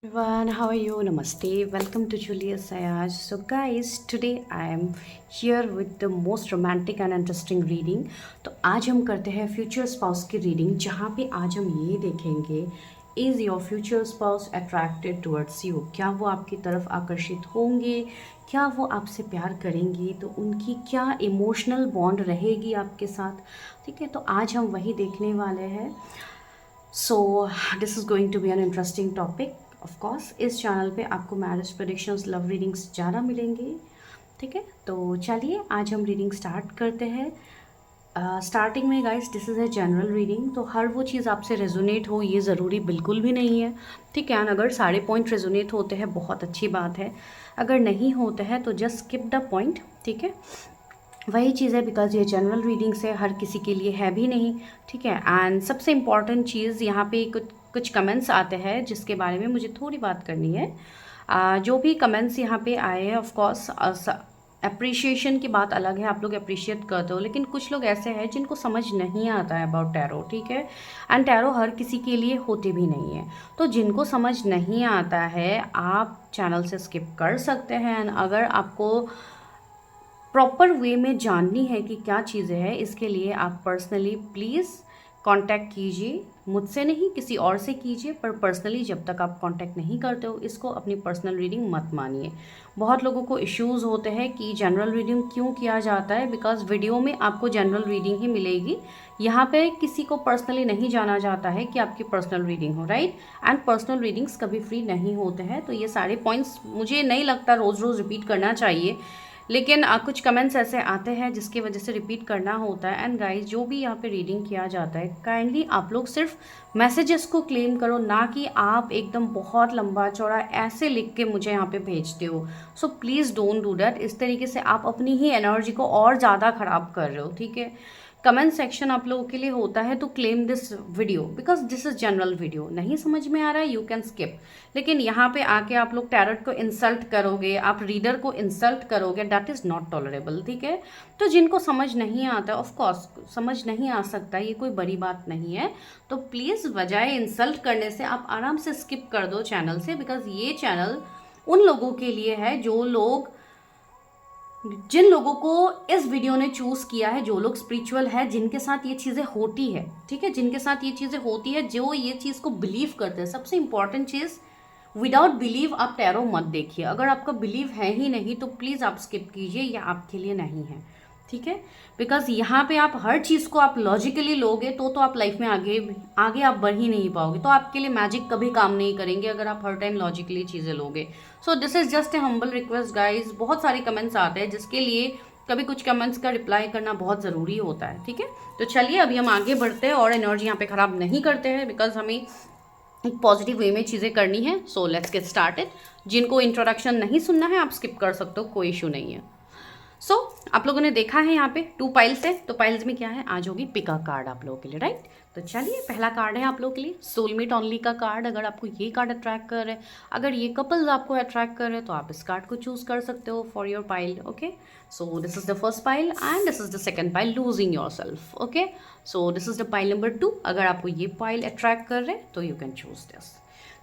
Everyone, how are you? Namaste. Welcome to Julius Sayaj. So, guys, today I am here with the most romantic and interesting reading. तो आज हम करते हैं future spouse की reading, जहाँ पे आज हम ये देखेंगे is your future spouse attracted towards you. क्या वो आपकी तरफ आकर्षित होंगे? क्या वो आपसे प्यार करेंगे? तो उनकी क्या इमोशनल बॉन्ड रहेगी आपके साथ? ठीक है, तो आज हम वही देखने वाले हैं। So this is going to be an interesting topic. Of course इस चैनल पे आपको मैरिज प्रेडिक्शंस, लव रीडिंग्स ज़्यादा मिलेंगे। ठीक है, तो चलिए आज हम रीडिंग स्टार्ट करते हैं। स्टार्टिंग में guys, this is a general reading, तो हर वो चीज़ आपसे रेजोनेट हो ये ज़रूरी बिल्कुल भी नहीं है। ठीक है, एंड अगर सारे पॉइंट रेजोनेट होते हैं बहुत अच्छी बात है, अगर नहीं होते हैं तो जस्ट स्किप द पॉइंट। ठीक है, वही चीज़ है, बिकॉज ये जनरल रीडिंग्स है, हर किसी के लिए है भी नहीं। ठीक है, एंड सबसे इम्पॉर्टेंट चीज़ यहाँ पे कुछ कुछ कमेंट्स आते हैं जिसके बारे में मुझे थोड़ी बात करनी है। जो भी कमेंट्स यहाँ पे आए हैं, ऑफ कोर्स अप्रिशिएशन की बात अलग है, आप लोग अप्रिशिएट करते हो, लेकिन कुछ लोग ऐसे हैं जिनको समझ नहीं आता है अबाउट टैरो। ठीक है, एंड टैरो हर किसी के लिए होते भी नहीं है, तो जिनको समझ नहीं आता है आप चैनल से स्किप कर सकते हैं। एंड अगर आपको प्रॉपर वे में जाननी है कि क्या चीज़ें हैं, इसके लिए आप पर्सनली प्लीज़ कांटेक्ट कीजिए, मुझसे नहीं किसी और से कीजिए, पर पर्सनली जब तक आप कांटेक्ट नहीं करते हो इसको अपनी पर्सनल रीडिंग मत मानिए। बहुत लोगों को इश्यूज़ होते हैं कि जनरल रीडिंग क्यों किया जाता है, बिकॉज वीडियो में आपको जनरल रीडिंग ही मिलेगी, यहाँ पे किसी को पर्सनली नहीं जाना जाता है कि आपकी पर्सनल रीडिंग हो, राइट। एंड पर्सनल रीडिंग्स कभी फ्री नहीं होते हैं, तो ये सारे पॉइंट्स मुझे नहीं लगता रोज़ रोज़ रिपीट करना चाहिए, लेकिन कुछ कमेंट्स ऐसे आते हैं जिसकी वजह से रिपीट करना होता है। एंड गाइस, जो भी यहाँ पे रीडिंग किया जाता है, काइंडली आप लोग सिर्फ मैसेजेस को क्लेम करो, ना कि आप एकदम बहुत लंबा चौड़ा ऐसे लिख के मुझे यहाँ पे भेजते हो। So please don't do that. इस तरीके से आप अपनी ही एनर्जी को और ज़्यादा ख़राब कर रहे हो। ठीक है, कमेंट सेक्शन आप लोगों के लिए होता है to claim this video, because this is general video. नहीं समझ में आ रहा है, यू कैन स्किप, लेकिन यहाँ पे आके आप लोग टैरोट को इंसल्ट करोगे, आप रीडर को इंसल्ट करोगे, दैट इज़ नॉट टॉलरेबल। ठीक है, तो जिनको समझ नहीं आता, ऑफ कोर्स समझ नहीं आ सकता, ये कोई बड़ी बात नहीं है, तो प्लीज़ बजाय इंसल्ट करने से आप आराम से स्किप कर दो चैनल से, बिकॉज ये चैनल उन लोगों के लिए है जिन लोगों को इस वीडियो ने चूज किया है, जो लोग स्पिरिचुअल है, जिनके साथ ये चीज़ें होती है। ठीक है, जिनके साथ ये चीज़ें होती है, जो ये चीज़ को बिलीव करते हैं। सबसे इंपॉर्टेंट चीज़, विदाउट बिलीव आप टैरो मत देखिए। अगर आपका बिलीव है ही नहीं तो प्लीज़ आप स्किप कीजिए, ये आपके लिए नहीं है। ठीक है, बिकॉज यहाँ पे आप हर चीज़ को आप लॉजिकली लोगे तो आप लाइफ में आगे आगे आप बढ़ ही नहीं पाओगे, तो आपके लिए मैजिक कभी काम नहीं करेंगे अगर आप हर टाइम लॉजिकली चीज़ें लोगे। So this is just a humble request guys. बहुत सारे कमेंट्स आते हैं जिसके लिए कभी कुछ कमेंट्स का रिप्लाई करना बहुत ज़रूरी होता है। ठीक है, तो चलिए अभी हम आगे बढ़ते हैं और एनर्जी यहाँ पे ख़राब नहीं करते हैं, बिकॉज हमें एक पॉजिटिव वे में चीज़ें करनी है। So let's get started. जिनको इंट्रोडक्शन नहीं सुनना है आप स्किप कर सकते हो, कोई इशू नहीं है। सो आप लोगों ने देखा है यहाँ पे 2 पाइल्स है, तो पाइल्स में क्या है, आज होगी पिका कार्ड आप लोगों के लिए, राइट। तो चलिए पहला कार्ड है आप लोगों के लिए सोलमेट ओनली का कार्ड। अगर आपको ये कार्ड अट्रैक्ट कर रहे हैं, अगर ये कपल्स आपको अट्रैक्ट कर रहे हैं, तो आप इस कार्ड को चूज कर सकते हो for your pile. Okay, so this is the first pile and this is the second pile, losing your self. Okay, so this is the pile number 2। अगर आपको ये पाइल अट्रैक्ट कर रहे हैं तो यू कैन चूज दिस।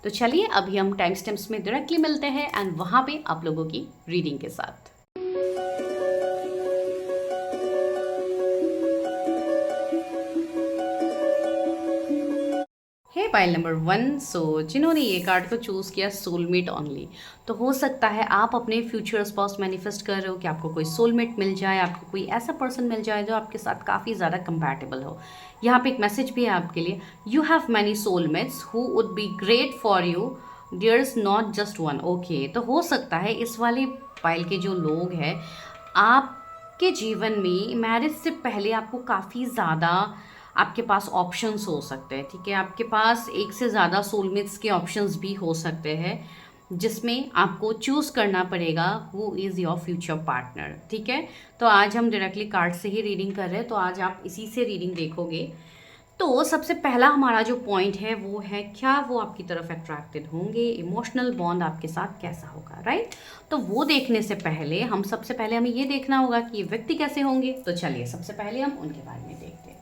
तो चलिए अभी हम टाइम स्टैम्प्स में डायरेक्टली मिलते हैं एंड वहाँ पे आप लोगों की रीडिंग के साथ। है पाइल नंबर 1। सो जिन्होंने ये कार्ड को चूज़ किया सोलमेट ओनली, तो हो सकता है आप अपने फ्यूचर स्पाउस मैनिफेस्ट कर रहे हो कि आपको कोई सोलमेट मिल जाए, आपको कोई ऐसा पर्सन मिल जाए जो आपके साथ काफ़ी ज़्यादा कंपैटिबल हो। यहाँ पे एक मैसेज भी है आपके लिए, you have many soulmates who would be great for you, there is not just one. Okay, तो हो सकता है इस वाले पाइल के जो लोग हैं, आपके जीवन में मैरिज से पहले आपको काफ़ी ज़्यादा आपके पास ऑप्शंस हो सकते हैं। ठीक है, आपके पास एक से ज़्यादा सोलमेट्स के ऑप्शंस भी हो सकते हैं, जिसमें आपको चूज़ करना पड़ेगा who is your future partner. ठीक है, तो आज हम डायरेक्टली कार्ड से ही रीडिंग कर रहे हैं, तो आज आप इसी से रीडिंग देखोगे। तो सबसे पहला हमारा जो पॉइंट है वो है, क्या वो आपकी तरफ अट्रैक्टेड होंगे, इमोशनल बॉन्ड आपके साथ कैसा होगा, राइट। तो वो देखने से पहले सबसे पहले हमें ये देखना होगा कि ये व्यक्ति कैसे होंगे। तो चलिए सबसे पहले हम उनके बारे में देखते हैं।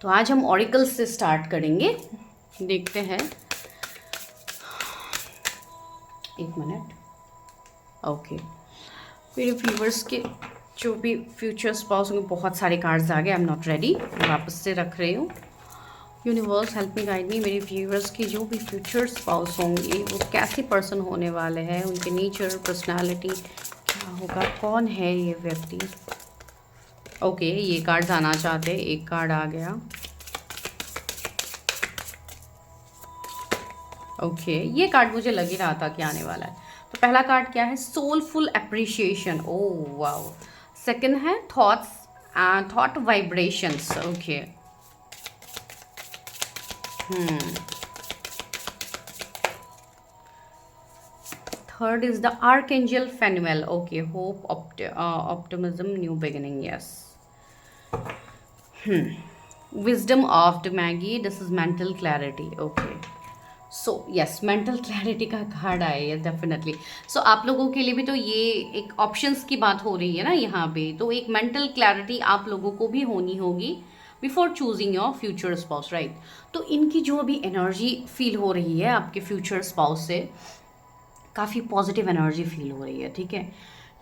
तो आज हम ऑरिकल से स्टार्ट करेंगे, देखते हैं एक मिनट। ओके, मेरे व्यूवर्स के जो भी फ्यूचर स्पाउस होंगे, बहुत सारे कार्ड्स आ गए, आई एम नॉट रेडी, मैं वापस से रख रही हूँ। Universe help me guide me, मेरे व्यूवर्स की जो भी फ्यूचर स्पाउस होंगे वो कैसे पर्सन होने वाले हैं, उनके नेचर, पर्सनालिटी क्या होगा, कौन है ये व्यक्ति। ओके, ये कार्ड्स आना चाहते हैं, एक कार्ड आ गया। ओके, ये कार्ड मुझे लग ही रहा था कि आने वाला है। तो पहला कार्ड क्या है, soulful appreciation, oh wow. Second है thoughts, thought vibrations, okay. Third is the archangel Phanuel, okay, hope, optimism, new beginning, yes. Wisdom of the magi, this is mental clarity, okay. So yes, mental clarity का card आया है definitely. सो आप लोगों के लिए भी तो ये एक ऑप्शंस की बात हो रही है ना यहाँ पे, तो एक मेंटल क्लैरिटी आप लोगों को भी होनी होगी before choosing your future spouse, right. तो इनकी जो अभी एनर्जी फील हो रही है आपके फ्यूचर स्पाउस से, काफ़ी पॉजिटिव एनर्जी फील हो रही है, ठीक है।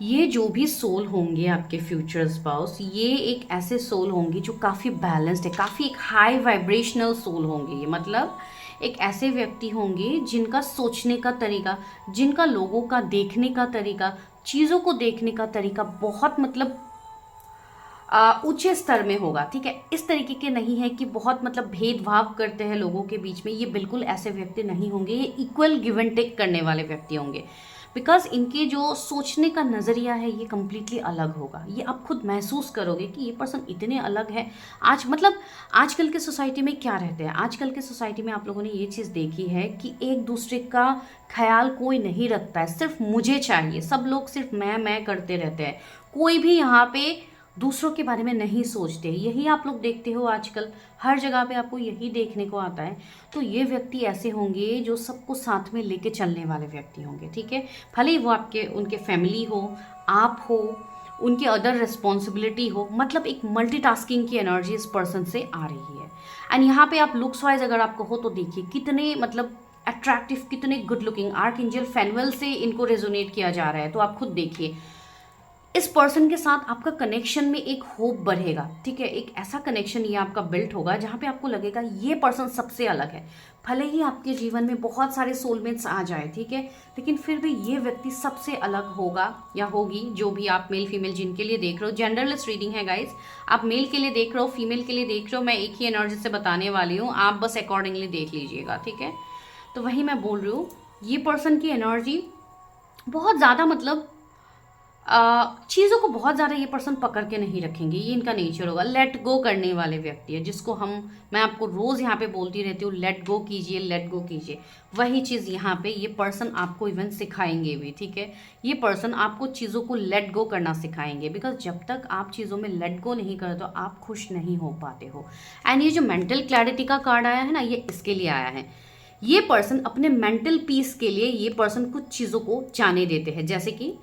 ये जो भी सोल होंगे आपके फ्यूचर स्पाउस, ये एक ऐसे सोल होंगे जो काफ़ी बैलेंस्ड है, काफ़ी एक हाई वाइब्रेशनल सोल होंगे। ये मतलब एक ऐसे व्यक्ति होंगे जिनका सोचने का तरीका, जिनका लोगों का देखने का तरीका, चीज़ों को देखने का तरीका बहुत मतलब ऊंचे स्तर में होगा, ठीक है। इस तरीके के नहीं है कि बहुत मतलब भेदभाव करते हैं लोगों के बीच में, ये बिल्कुल ऐसे व्यक्ति नहीं होंगे। ये इक्वल गिव एंड टेक करने वाले व्यक्ति होंगे, बिकॉज इनके जो सोचने का नज़रिया है ये कम्प्लीटली अलग होगा। ये आप खुद महसूस करोगे कि ये पर्सन इतने अलग है। आज मतलब आजकल के सोसाइटी में क्या रहते हैं, आजकल के सोसाइटी में आप लोगों ने ये चीज़ देखी है कि एक दूसरे का ख्याल कोई नहीं रखता है, सिर्फ मुझे चाहिए, सब लोग सिर्फ मैं करते रहते हैं, कोई भी यहाँ पे दूसरों के बारे में नहीं सोचते। यही आप लोग देखते हो आजकल हर जगह पे, आपको यही देखने को आता है। तो ये व्यक्ति ऐसे होंगे जो सबको साथ में लेके चलने वाले व्यक्ति होंगे, ठीक है। भले ही वो आपके उनके फैमिली हो, आप हो, उनकी अदर रिस्पॉन्सिबिलिटी हो, मतलब एक मल्टीटास्किंग की एनर्जी इस पर्सन से आ रही है। एंड यहाँ पे आप लुक्स वाइज अगर आपको हो तो देखिए कितने मतलब अट्रैक्टिव, कितने गुड लुकिंग, आर्कएंजल फेनुएल से इनको रेजोनेट किया जा रहा है। तो आप खुद देखिए इस पर्सन के साथ आपका कनेक्शन में एक होप बढ़ेगा, ठीक है। एक ऐसा कनेक्शन ये आपका बिल्ट होगा जहाँ पे आपको लगेगा ये पर्सन सबसे अलग है। भले ही आपके जीवन में बहुत सारे सोलमेट्स आ जाए, ठीक है, लेकिन फिर भी ये व्यक्ति सबसे अलग होगा या होगी। जो भी आप मेल फीमेल जिनके लिए देख रहे हो, जेंडरलेस रीडिंग है गाइस, आप मेल के लिए देख रहे हो, फीमेल के लिए देख रहे हो, मैं एक ही एनर्जी से बताने वाली हूँ, आप बस अकॉर्डिंगली देख लीजिएगा, ठीक है। तो वही मैं बोल रही हूँ, ये पर्सन की एनर्जी बहुत ज़्यादा मतलब चीज़ों को बहुत ज़्यादा ये पर्सन पकड़ के नहीं रखेंगे, ये इनका नेचर होगा। लेट गो करने वाले व्यक्ति है, जिसको मैं आपको रोज़ यहाँ पे बोलती रहती हूँ, लेट गो कीजिए, लेट गो कीजिए। वही चीज़ यहाँ पे ये पर्सन आपको इवन सिखाएंगे भी, ठीक है। ये पर्सन आपको चीज़ों को लेट गो करना सिखाएंगे, बिकॉज जब तक आप चीज़ों में लेट गो नहीं करते तो आप खुश नहीं हो पाते हो। एंड ये जो मेंटल क्लैरिटी का कार्ड आया है ना, ये इसके लिए आया है। ये पर्सन अपने मेंटल पीस के लिए ये पर्सन कुछ चीज़ों को जाने देते हैं, जैसे कि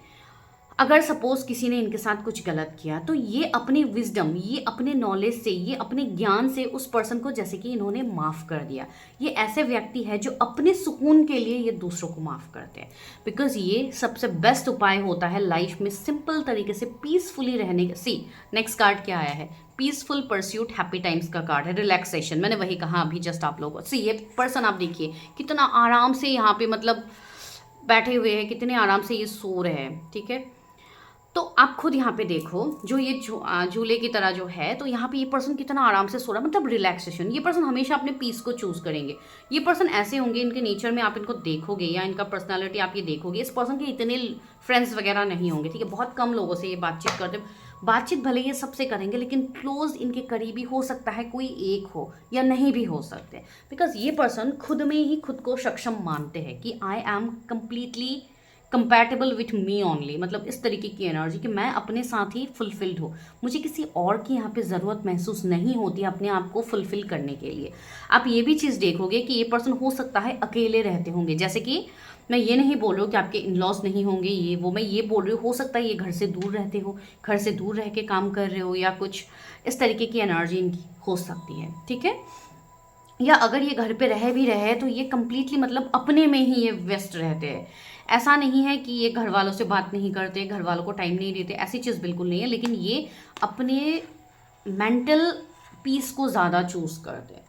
अगर सपोज किसी ने इनके साथ कुछ गलत किया तो ये अपनी विजडम, ये अपने नॉलेज से, ये अपने ज्ञान से उस पर्सन को जैसे कि इन्होंने माफ़ कर दिया। ये ऐसे व्यक्ति है जो अपने सुकून के लिए ये दूसरों को माफ़ करते हैं, बिकॉज ये सबसे बेस्ट उपाय होता है लाइफ में सिंपल तरीके से पीसफुली रहने का। सी नेक्स्ट कार्ड क्या आया है, पीसफुल परस्यूट, हैप्पी टाइम्स का कार्ड है, रिलैक्सेशन। मैंने वही कहा अभी जस्ट आप लोगों को। सी ये पर्सन आप देखिए कितना आराम से यहाँ पे मतलब बैठे हुए हैं, कितने आराम से ये सो रहे हैं, ठीक है। तो आप खुद यहाँ पे देखो, जो ये झूले की तरह जो है, तो यहाँ पे ये पर्सन कितना आराम से सो रहा है, मतलब रिलैक्सेशन। ये पर्सन हमेशा अपने पीस को चूज करेंगे। ये पर्सन ऐसे होंगे, इनके नेचर में आप इनको देखोगे या इनका पर्सनालिटी आप ये देखोगे, इस पर्सन के इतने फ्रेंड्स वगैरह नहीं होंगे, ठीक है। बहुत कम लोगों से ये बातचीत करते, बातचीत भले ये सबसे करेंगे, लेकिन क्लोज इनके करीबी हो सकता है कोई एक हो या नहीं भी हो सकते, बिकॉज ये पर्सन खुद में ही खुद को सक्षम मानते हैं कि I am completely compatible with me only. मतलब इस तरीके की एनर्जी कि मैं अपने साथ ही फुलफिल्ड हूँ, मुझे किसी और की यहाँ पे ज़रूरत महसूस नहीं होती अपने आप को फुलफिल करने के लिए। आप ये भी चीज़ देखोगे कि ये पर्सन हो सकता है अकेले रहते होंगे, जैसे कि मैं ये नहीं बोल रही हूँ कि आपके इन लॉज नहीं होंगे, ये वो, मैं ये बोल रही हूँ हो सकता है ये घर से दूर रहते हो, घर से दूर रह के काम कर रहे हो, या कुछ इस तरीके की एनर्जी इनकी हो सकती है, ठीक है। या अगर ये घर पे रह भी रहे तो ये कंप्लीटली मतलब अपने में ही ये व्यस्त रहते हैं। ऐसा नहीं है कि ये घर वालों से बात नहीं करते, घर वालों को टाइम नहीं देते, ऐसी चीज़ बिल्कुल नहीं है, लेकिन ये अपने मेंटल पीस को ज़्यादा चूज़ करते हैं।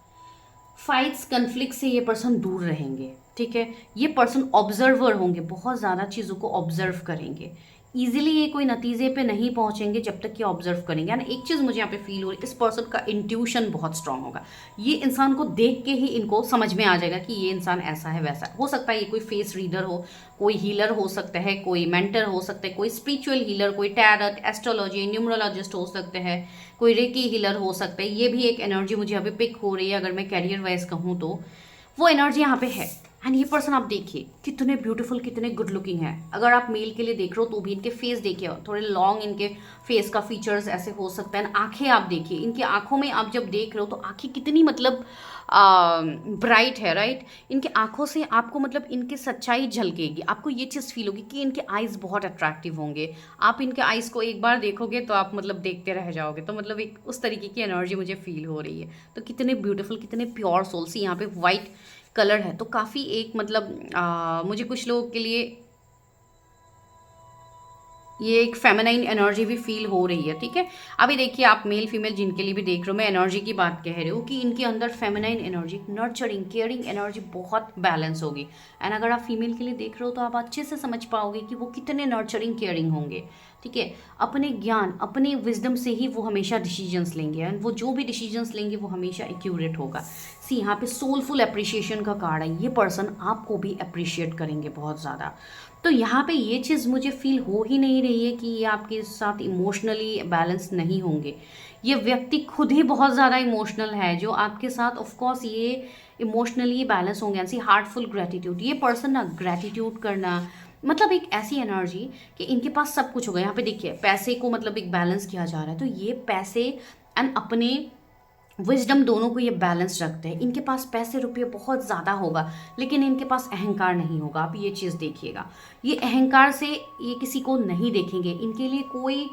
फाइट्स कन्फ्लिक्ट से ये पर्सन दूर रहेंगे, ठीक है। ये पर्सन ऑब्जर्वर होंगे, बहुत ज़्यादा चीज़ों को ऑब्जर्व करेंगे। इजीली ये कोई नतीजे पे नहीं पहुंचेंगे जब तक ये ऑब्जर्व करेंगे। यानी एक चीज़ मुझे यहाँ पे फील हो रही है, इस पर्सन का इंट्यूशन बहुत स्ट्रांग होगा। ये इंसान को देख के ही इनको समझ में आ जाएगा कि ये इंसान ऐसा है वैसा है। हो सकता है ये कोई फेस रीडर हो, कोई हीलर हो सकता है, कोई मेंटर हो सकता है, कोई स्पिरिचुअल हीलर, कोई टैरट, एस्ट्रोलॉजी, न्यूमरोलॉजिस्ट हो सकते हैं, कोई रेकी हीलर हो सकता है। ये भी एक एनर्जी मुझे यहाँ पे पिक हो रही है। अगर मैं कैरियर वाइज कहूँ तो वो एनर्जी यहाँ पे है। एंड ये पर्सन आप देखिए कितने ब्यूटीफुल, कितने गुड लुकिंग है। अगर आप मेल के लिए देख रहे हो तो भी इनके फेस देखिए, थोड़े लॉन्ग इनके फेस का फीचर्स ऐसे हो सकता है। आंखें आप देखिए, इनकी आंखों में आप जब देख रहे हो तो आंखें कितनी मतलब ब्राइट है, राइट। इनके आंखों से आपको मतलब इनकी सच्चाई झलकेगी, आपको ये चीज़ फील होगी कि इनके आइज़ बहुत अट्रैक्टिव होंगे। आप इनके आइज़ को एक बार देखोगे तो आप मतलब देखते रह जाओगे। तो मतलब एक उस तरीके की एनर्जी मुझे फील हो रही है। तो कितने ब्यूटीफुल, कितने प्योर सोल सी यहाँ पे वाइट कलर है। तो काफ़ी एक मतलब मुझे कुछ लोगों के लिए ये एक फेमिनाइन एनर्जी भी फील हो रही है, ठीक है। अभी देखिए आप मेल फीमेल जिनके लिए भी देख रहे हो, मैं एनर्जी की बात कह रही हूँ कि इनके अंदर feminine energy, nurturing, caring energy बहुत बैलेंस होगी। एंड अगर आप फीमेल के लिए देख रहे हो तो आप अच्छे से समझ पाओगे कि वो कितने नर्चरिंग, केयरिंग होंगे, ठीक है। अपने ज्ञान, अपने विजडम से ही वो हमेशा डिसीजंस लेंगे। एंड वो जो भी डिसीजंस लेंगे वो हमेशा एक्यूरेट होगा। सी यहाँ पे सोलफुल अप्रिशिएशन का कार्ड है। ये पर्सन आपको भी अप्रिशिएट करेंगे बहुत ज़्यादा। तो यहाँ पे ये चीज़ मुझे फील हो ही नहीं रही है कि ये आपके साथ इमोशनली बैलेंस नहीं होंगे। ये व्यक्ति खुद ही बहुत ज़्यादा इमोशनल है जो आपके साथ, ऑफ कोर्स ये इमोशनली बैलेंस होंगे। ऐसी हार्टफुल ग्रेटिट्यूड, ये पर्सन ना ग्रेटिट्यूड करना मतलब एक ऐसी एनर्जी कि इनके पास सब कुछ होगा। यहाँ पे देखिए पैसे को मतलब एक बैलेंस किया जा रहा है, तो ये पैसे एंड अपने विजडम दोनों को ये बैलेंस रखते हैं। इनके पास पैसे रुपये बहुत ज़्यादा होगा लेकिन इनके पास अहंकार नहीं होगा। आप ये चीज़ देखिएगा, ये अहंकार से ये किसी को नहीं देखेंगे। इनके लिए कोई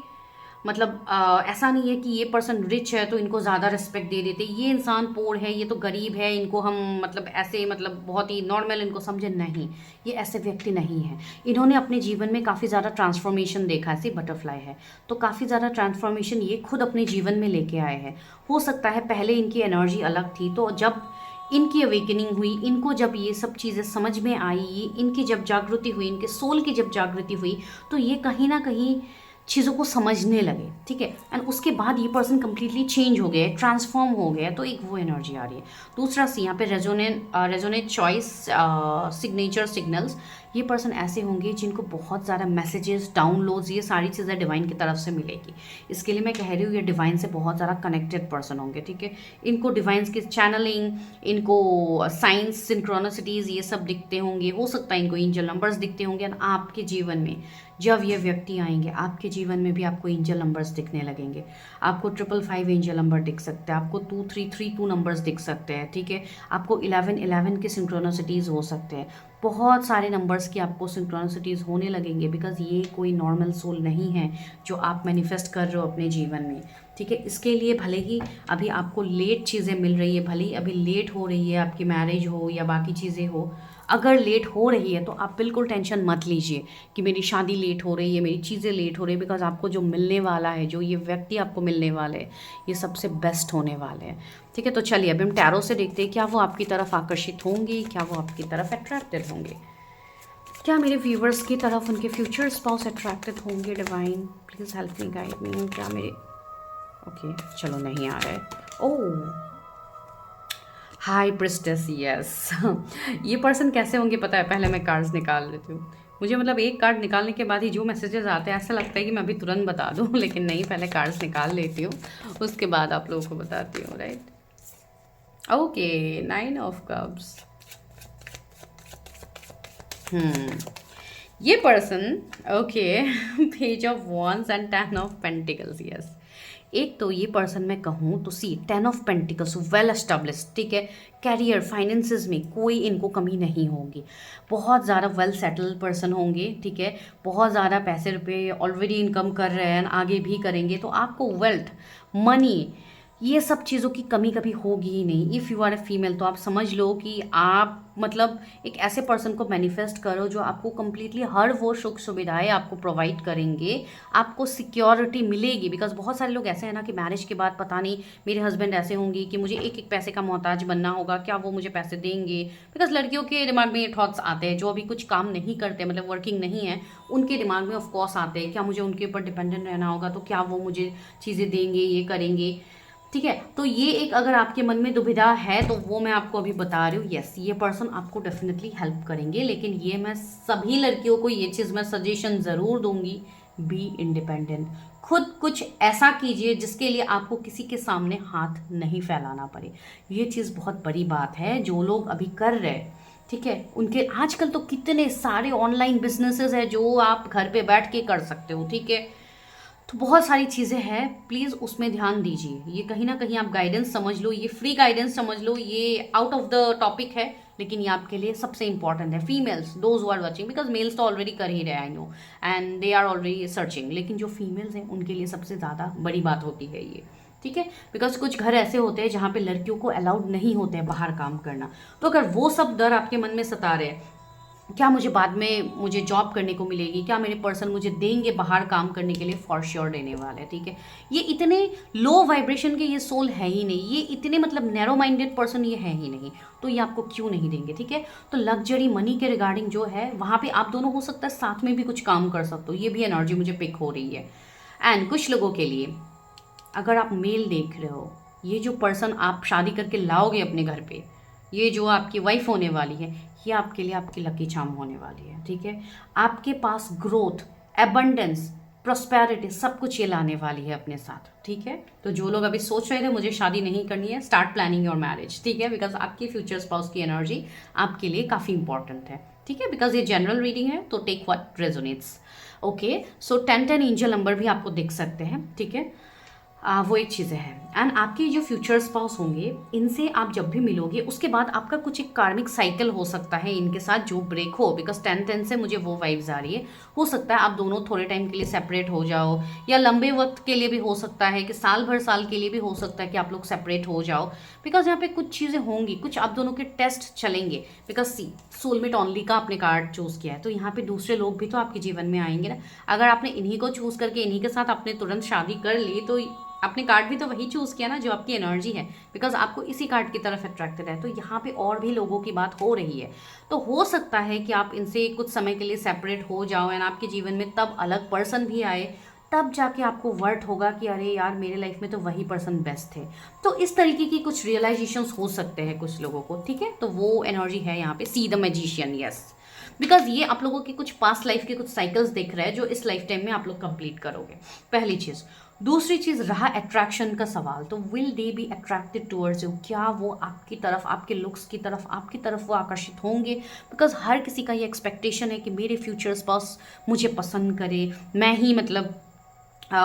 मतलब ऐसा नहीं है कि ये पर्सन रिच है तो इनको ज़्यादा रिस्पेक्ट दे देते, ये इंसान पोर है, ये तो गरीब है, इनको हम मतलब ऐसे मतलब बहुत ही नॉर्मल इनको समझे, नहीं। ये ऐसे व्यक्ति नहीं है। इन्होंने अपने जीवन में काफ़ी ज़्यादा ट्रांसफॉर्मेशन देखा, ऐसे बटरफ्लाई है तो काफ़ी ज़्यादा ट्रांसफॉर्मेशन ये खुद अपने जीवन में लेके आए हैं। हो सकता है पहले इनकी एनर्जी अलग थी, तो जब इनकी अवेकनिंग हुई, इनको जब ये सब चीज़ें समझ में आई, इनकी जब जागृति हुई, इनके सोल की जब जागृति हुई, तो ये कहीं ना कहीं चीज़ों को समझने लगे, ठीक है। एंड उसके बाद ये पर्सन कंप्लीटली चेंज हो गया, ट्रांसफॉर्म हो गया। तो एक वो एनर्जी आ रही है। दूसरा सी यहाँ पे रेजोनेट चॉइस सिग्नेचर सिग्नल्स। ये पर्सन ऐसे होंगे जिनको बहुत ज़्यादा मैसेजेस, डाउनलोड्स, ये सारी चीज़ें डिवाइन की तरफ से मिलेगी। इसके लिए मैं कह रही हूँ ये डिवाइन से बहुत ज़्यादा कनेक्टेड पर्सन होंगे, ठीक है। इनको डिवाइंस की चैनलिंग, इनको साइंस, सिंक्रोनिसिटीज़ ये सब दिखते होंगे। हो सकता है इनको एंजल नंबर्स दिखते होंगे। एंड आपके जीवन में जब ये व्यक्ति आएंगे आपके जीवन में भी आपको एंजल नंबर्स दिखने लगेंगे। आपको 555 एंजल नंबर दिख सकते हैं, आपको 2332 नंबर्स दिख सकते हैं, ठीक है। आपको 1111 के सिंक्रोनिसिटीज़ हो सकते हैं। बहुत सारे नंबर्स की आपको सिंक्रोनिसिटीज़ होने लगेंगे, बिकॉज ये कोई नॉर्मल सोल नहीं है जो आप मैनिफेस्ट कर रहे हो अपने जीवन में, ठीक है। इसके लिए भले ही अभी आपको लेट चीज़ें मिल रही है, भले ही अभी लेट हो रही है आपकी मैरिज हो या बाकी चीज़ें हो, अगर लेट हो रही है तो आप बिल्कुल टेंशन मत लीजिए कि मेरी शादी लेट हो रही है, मेरी चीज़ें लेट हो रही है। बिकॉज आपको जो मिलने वाला है, जो ये व्यक्ति आपको मिलने वाले हैं, ये सबसे बेस्ट होने वाले हैं, ठीक है। तो चलिए अभी हम टैरो से देखते हैं क्या वो आपकी तरफ आकर्षित होंगे, क्या वो आपकी तरफ अट्रैक्टेड होंगे, क्या मेरे व्यूवर्स की तरफ उनके फ्यूचर स्पाउस अट्रैक्टेड होंगे। Divine please help me, guide me. क्या मेरे ओके चलो नहीं आ रहा है। ओह हाई प्रिस्टेस, यस। ये पर्सन कैसे होंगे पता है, पहले मैं कार्ड्स निकाल लेती हूँ। मुझे मतलब एक कार्ड निकालने के बाद ही जो मैसेजेस आते हैं ऐसा लगता है कि मैं अभी तुरंत बता दूँ, लेकिन नहीं, पहले कार्ड्स निकाल लेती हूँ उसके बाद आप लोगों को बताती हूँ, राइट। Okay 9 of cups. ये person okay page of wands and 10 of pentacles, yes. एक तो ये पर्सन मैं कहूँ तो see 10 of pentacles, well establish, ठीक है। कैरियर, फाइनेंसेस में कोई इनको कमी नहीं होगी। बहुत ज़्यादा वेल सेटल्ड पर्सन होंगे, ठीक है। बहुत ज़्यादा पैसे रुपए ऑलरेडी इनकम कर रहे हैं, आगे भी करेंगे। तो आपको वेल्थ, मनी, ये सब चीज़ों की कमी कभी होगी ही नहीं। If you are a female तो आप समझ लो कि आप मतलब एक ऐसे पर्सन को मैनिफेस्ट करो जो आपको कम्प्लीटली हर वो सुख सुविधाएं आपको प्रोवाइड करेंगे, आपको सिक्योरिटी मिलेगी। बिकॉज बहुत सारे लोग ऐसे हैं ना कि मैरिज के बाद पता नहीं मेरे हस्बैंड ऐसे होंगे कि मुझे एक एक पैसे का मोहताज बनना होगा, क्या वो मुझे पैसे देंगे। बिकॉज लड़कियों के दिमाग में ये थॉट्स आते हैं जो अभी कुछ काम नहीं करते, मतलब वर्किंग नहीं है, उनके दिमाग में ऑफकोर्स आते हैं क्या मुझे उनके ऊपर डिपेंडेंट रहना होगा, तो क्या वो मुझे चीज़ें देंगे, ये करेंगे। ठीक है, तो ये एक अगर आपके मन में दुविधा है तो वो मैं आपको अभी बता रही हूँ, यस ये पर्सन आपको डेफिनेटली हेल्प करेंगे। लेकिन ये मैं सभी लड़कियों को ये चीज़ मैं सजेशन ज़रूर दूंगी, बी इंडिपेंडेंट। खुद कुछ ऐसा कीजिए जिसके लिए आपको किसी के सामने हाथ नहीं फैलाना पड़े। ये चीज़ बहुत बड़ी बात है जो लोग अभी कर रहे हैं। ठीक है, उनके आजकल तो कितने सारे ऑनलाइन बिजनेसेस है जो आप घर पे बैठ के कर सकते हो। ठीक है, तो बहुत सारी चीज़ें हैं, प्लीज़ उसमें ध्यान दीजिए। ये कहीं ना कहीं आप गाइडेंस समझ लो, ये फ्री गाइडेंस समझ लो, ये आउट ऑफ द टॉपिक है, लेकिन ये आपके लिए सबसे इंपॉर्टेंट है। Females those who are watching, because males तो ऑलरेडी कर ही रहे I know and they are already searching, लेकिन जो फीमेल्स हैं उनके लिए सबसे ज़्यादा बड़ी बात होती है ये। ठीक है, बिकॉज कुछ घर ऐसे होते हैं जहाँ पे लड़कियों को अलाउड नहीं होते हैं बाहर काम करना। तो अगर वो सब डर आपके मन में सता रहे हैं, क्या मुझे बाद में मुझे जॉब करने को मिलेगी, क्या मेरे पर्सन मुझे देंगे बाहर काम करने के लिए, फॉर श्योर देने वाले। ठीक है, ये इतने लो वाइब्रेशन के ये सोल है ही नहीं, ये इतने मतलब नैरो माइंडेड पर्सन ये है ही नहीं, तो ये आपको क्यों नहीं देंगे। ठीक है, तो लग्जरी मनी के रिगार्डिंग जो है वहाँ पे आप दोनों हो सकता है साथ में भी कुछ काम कर सकते हो, ये भी एनर्जी मुझे पिक हो रही है। एंड कुछ लोगों के लिए अगर आप मेल देख रहे हो, ये जो पर्सन आप शादी करके लाओगे अपने घर पे, ये जो आपकी वाइफ होने वाली है, ये आपके लिए आपकी लकी चार्म होने वाली है। ठीक है, आपके पास ग्रोथ, एबंडेंस, प्रोस्पेरिटी सब कुछ ये लाने वाली है अपने साथ। ठीक है, तो जो लोग अभी सोच रहे थे मुझे शादी नहीं करनी है, स्टार्ट प्लानिंग योर मैरिज। ठीक है, बिकॉज आपकी फ्यूचर स्पाउस की एनर्जी आपके लिए काफ़ी इंपॉर्टेंट है। ठीक है, बिकॉज ये जनरल रीडिंग है तो take what resonates. Okay, so 10-10 angel number भी आपको दिख सकते हैं। ठीक है, वो एक चीज़ें हैं। एंड आपके जो फ्यूचर स्पाउस होंगे इनसे आप जब भी मिलोगे उसके बाद आपका कुछ एक कार्मिक साइकिल हो सकता है इनके साथ जो ब्रेक हो, बिकॉज 10-10 से मुझे वो वाइब्स आ रही है। हो सकता है आप दोनों थोड़े टाइम के लिए सेपरेट हो जाओ, या लंबे वक्त के लिए भी हो सकता है कि साल भर साल के लिए भी हो सकता है कि आप लोग सेपरेट हो जाओ। बिकॉज यहाँ पे कुछ चीज़ें होंगी, कुछ आप दोनों के टेस्ट चलेंगे। बिकॉज सी सोलमेट ऑनली का आपने कार्ड चूज़ किया है, तो यहाँ पे दूसरे लोग भी तो आपके जीवन में आएंगे ना। अगर आपने इन्हीं को चूज़ करके इन्हीं के साथ आपने तुरंत शादी कर ली तो आपने कार्ड भी तो वही चूज़ किया ना जो आपकी एनर्जी है, बिकॉज आपको इसी कार्ड की तरफ अट्रैक्टेड है। तो यहाँ पे और भी लोगों की बात हो रही है, तो हो सकता है कि आप इनसे कुछ समय के लिए सेपरेट हो जाओ एंड आपके जीवन में तब अलग पर्सन भी आए, तब जाके आपको वर्ट होगा कि अरे यार मेरे लाइफ में तो वही पर्सन बेस्ट थे। तो इस तरीके की कुछ रियलाइजेशंस हो सकते हैं कुछ लोगों को। ठीक है, तो वो एनर्जी है यहाँ पे। See the magician, yes, because ये आप लोगों के कुछ पास्ट लाइफ के कुछ साइकिल्स दिख रहे हैं जो इस लाइफ टाइम में आप लोग कंप्लीट करोगे, पहली चीज़। दूसरी चीज़ रहा अट्रैक्शन का सवाल, तो will they be attracted towards you, क्या वो आपकी तरफ, आपके लुक्स की तरफ, आपकी तरफ वो आकर्षित होंगे। बिकॉज हर किसी का ये एक्सपेक्टेशन है कि मेरे फ्यूचर स्पाउस मुझे पसंद करे, मैं ही मतलब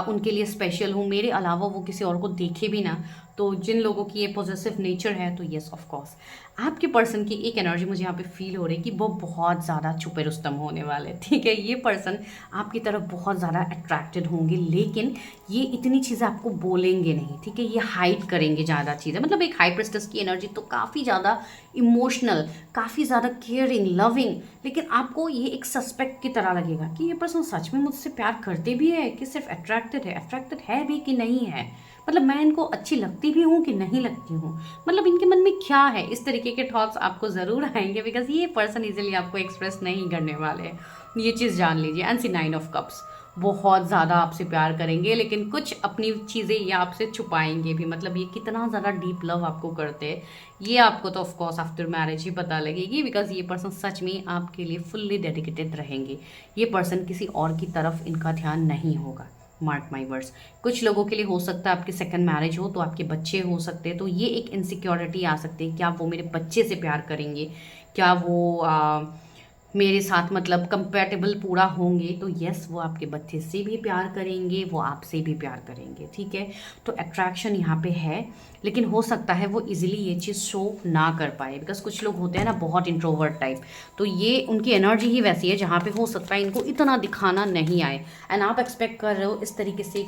उनके लिए स्पेशल हूँ, मेरे अलावा वो किसी और को देखे भी ना। तो जिन लोगों की ये पॉजिटिव नेचर है तो येस ऑफ कोर्स आपके पर्सन की एक एनर्जी मुझे यहाँ पे फील हो रही है कि वो बहुत ज़्यादा छुपे रुस्तम होने वाले। ठीक है, ये पर्सन आपकी तरफ बहुत ज़्यादा अट्रैक्टेड होंगे, लेकिन ये इतनी चीज़ें आपको बोलेंगे नहीं। ठीक है, ये हाइड करेंगे ज़्यादा चीज़ें, मतलब एक हाई प्रेस्टिस की एनर्जी तो काफ़ी ज़्यादा इमोशनल, काफ़ी ज़्यादा केयरिंग, लविंग, लेकिन आपको ये एक सस्पेक्ट की तरह लगेगा कि ये पर्सन सच में मुझसे प्यार करते भी है कि सिर्फ अट्रैक्टेड है भी कि नहीं है, मतलब मैं इनको अच्छी लगती भी हूँ कि नहीं लगती हूँ, मतलब इनके मन में क्या है। इस तरीके के थॉट्स आपको ज़रूर आएंगे, बिकॉज ये पर्सन इजीली आपको एक्सप्रेस नहीं करने वाले हैं, ये चीज़ जान लीजिए। एंड सी 9 ऑफ कप्स, बहुत ज़्यादा आपसे प्यार करेंगे, लेकिन कुछ अपनी चीज़ें ये आपसे छुपाएंगे भी, मतलब ये कितना ज़्यादा डीप लव आपको करते हैं ये आपको तो ऑफकोर्स आफ्टर मैरिज ही पता लगेगी। बिकॉज ये पर्सन सच में आपके लिए फुल्ली डेडिकेटेड रहेंगे, ये पर्सन किसी और की तरफ इनका ध्यान नहीं होगा। मार्क माई वर्ड्स, कुछ लोगों के लिए हो सकता है आपकी सेकंड मैरिज हो तो आपके बच्चे हो सकते हैं, तो ये एक इनसिक्योरिटी आ सकती है, क्या वो मेरे बच्चे से प्यार करेंगे, क्या वो मेरे साथ मतलब कंपेटेबल पूरा होंगे। तो यस, वो आपके बच्चे से भी प्यार करेंगे, वो आपसे भी प्यार करेंगे। ठीक है, तो अट्रैक्शन यहाँ पे है, लेकिन हो सकता है वो इजीली ये चीज़ शो ना कर पाए, बिकॉज कुछ लोग होते हैं ना बहुत इंट्रोवर्ट टाइप, तो ये उनकी एनर्जी ही वैसी है जहाँ पे हो सकता है इनको इतना दिखाना नहीं आए, एंड आप एक्सपेक्ट कर रहे हो इस तरीके से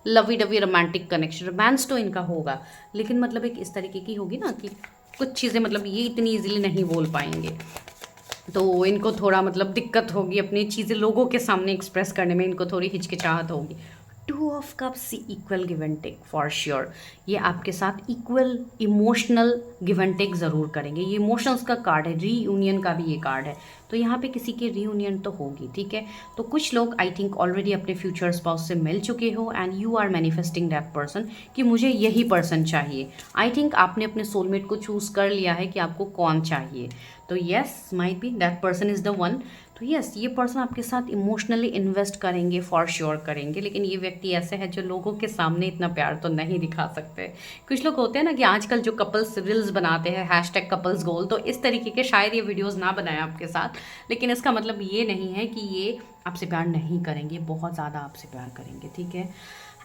lovey dovey romantic connection, romance तो इनका होगा, लेकिन मतलब एक इस तरीके की होगी ना कि कुछ चीज़ें मतलब ये इतनी इजीली नहीं बोल पाएंगे, तो इनको थोड़ा मतलब दिक्कत होगी अपनी चीज़ें लोगों के सामने एक्सप्रेस करने में, इनको थोड़ी हिचकिचाहट होगी। Two of cups equal give and take for sure, ये आपके साथ equal emotional give and take ज़रूर करेंगे। ये इमोशंस का कार्ड है, रीयूनियन का भी ये कार्ड है, तो यहाँ पे किसी की रीयूनियन तो होगी, ठीक है। तो कुछ लोग आई थिंक ऑलरेडी अपने फ्यूचर स्पाउस से मिल चुके हो and you are manifesting that person कि मुझे यही पर्सन चाहिए। आई थिंक आपने अपने सोलमेट को चूज़ कर लिया है कि आपको कौन चाहिए, तो yes might be that person is the one. तो यस, ये पर्सन आपके साथ इमोशनली इन्वेस्ट करेंगे, फॉर श्योर करेंगे, लेकिन ये व्यक्ति ऐसे है जो लोगों के सामने इतना प्यार तो नहीं दिखा सकते। कुछ लोग होते हैं ना कि आजकल जो कपल्स रील्स बनाते हैं हैशटैग कपल्स गोल, तो इस तरीके के शायद ये वीडियोस ना बनाए आपके साथ, लेकिन इसका मतलब ये नहीं है कि ये आपसे प्यार नहीं करेंगे, बहुत ज़्यादा आपसे प्यार करेंगे, ठीक है।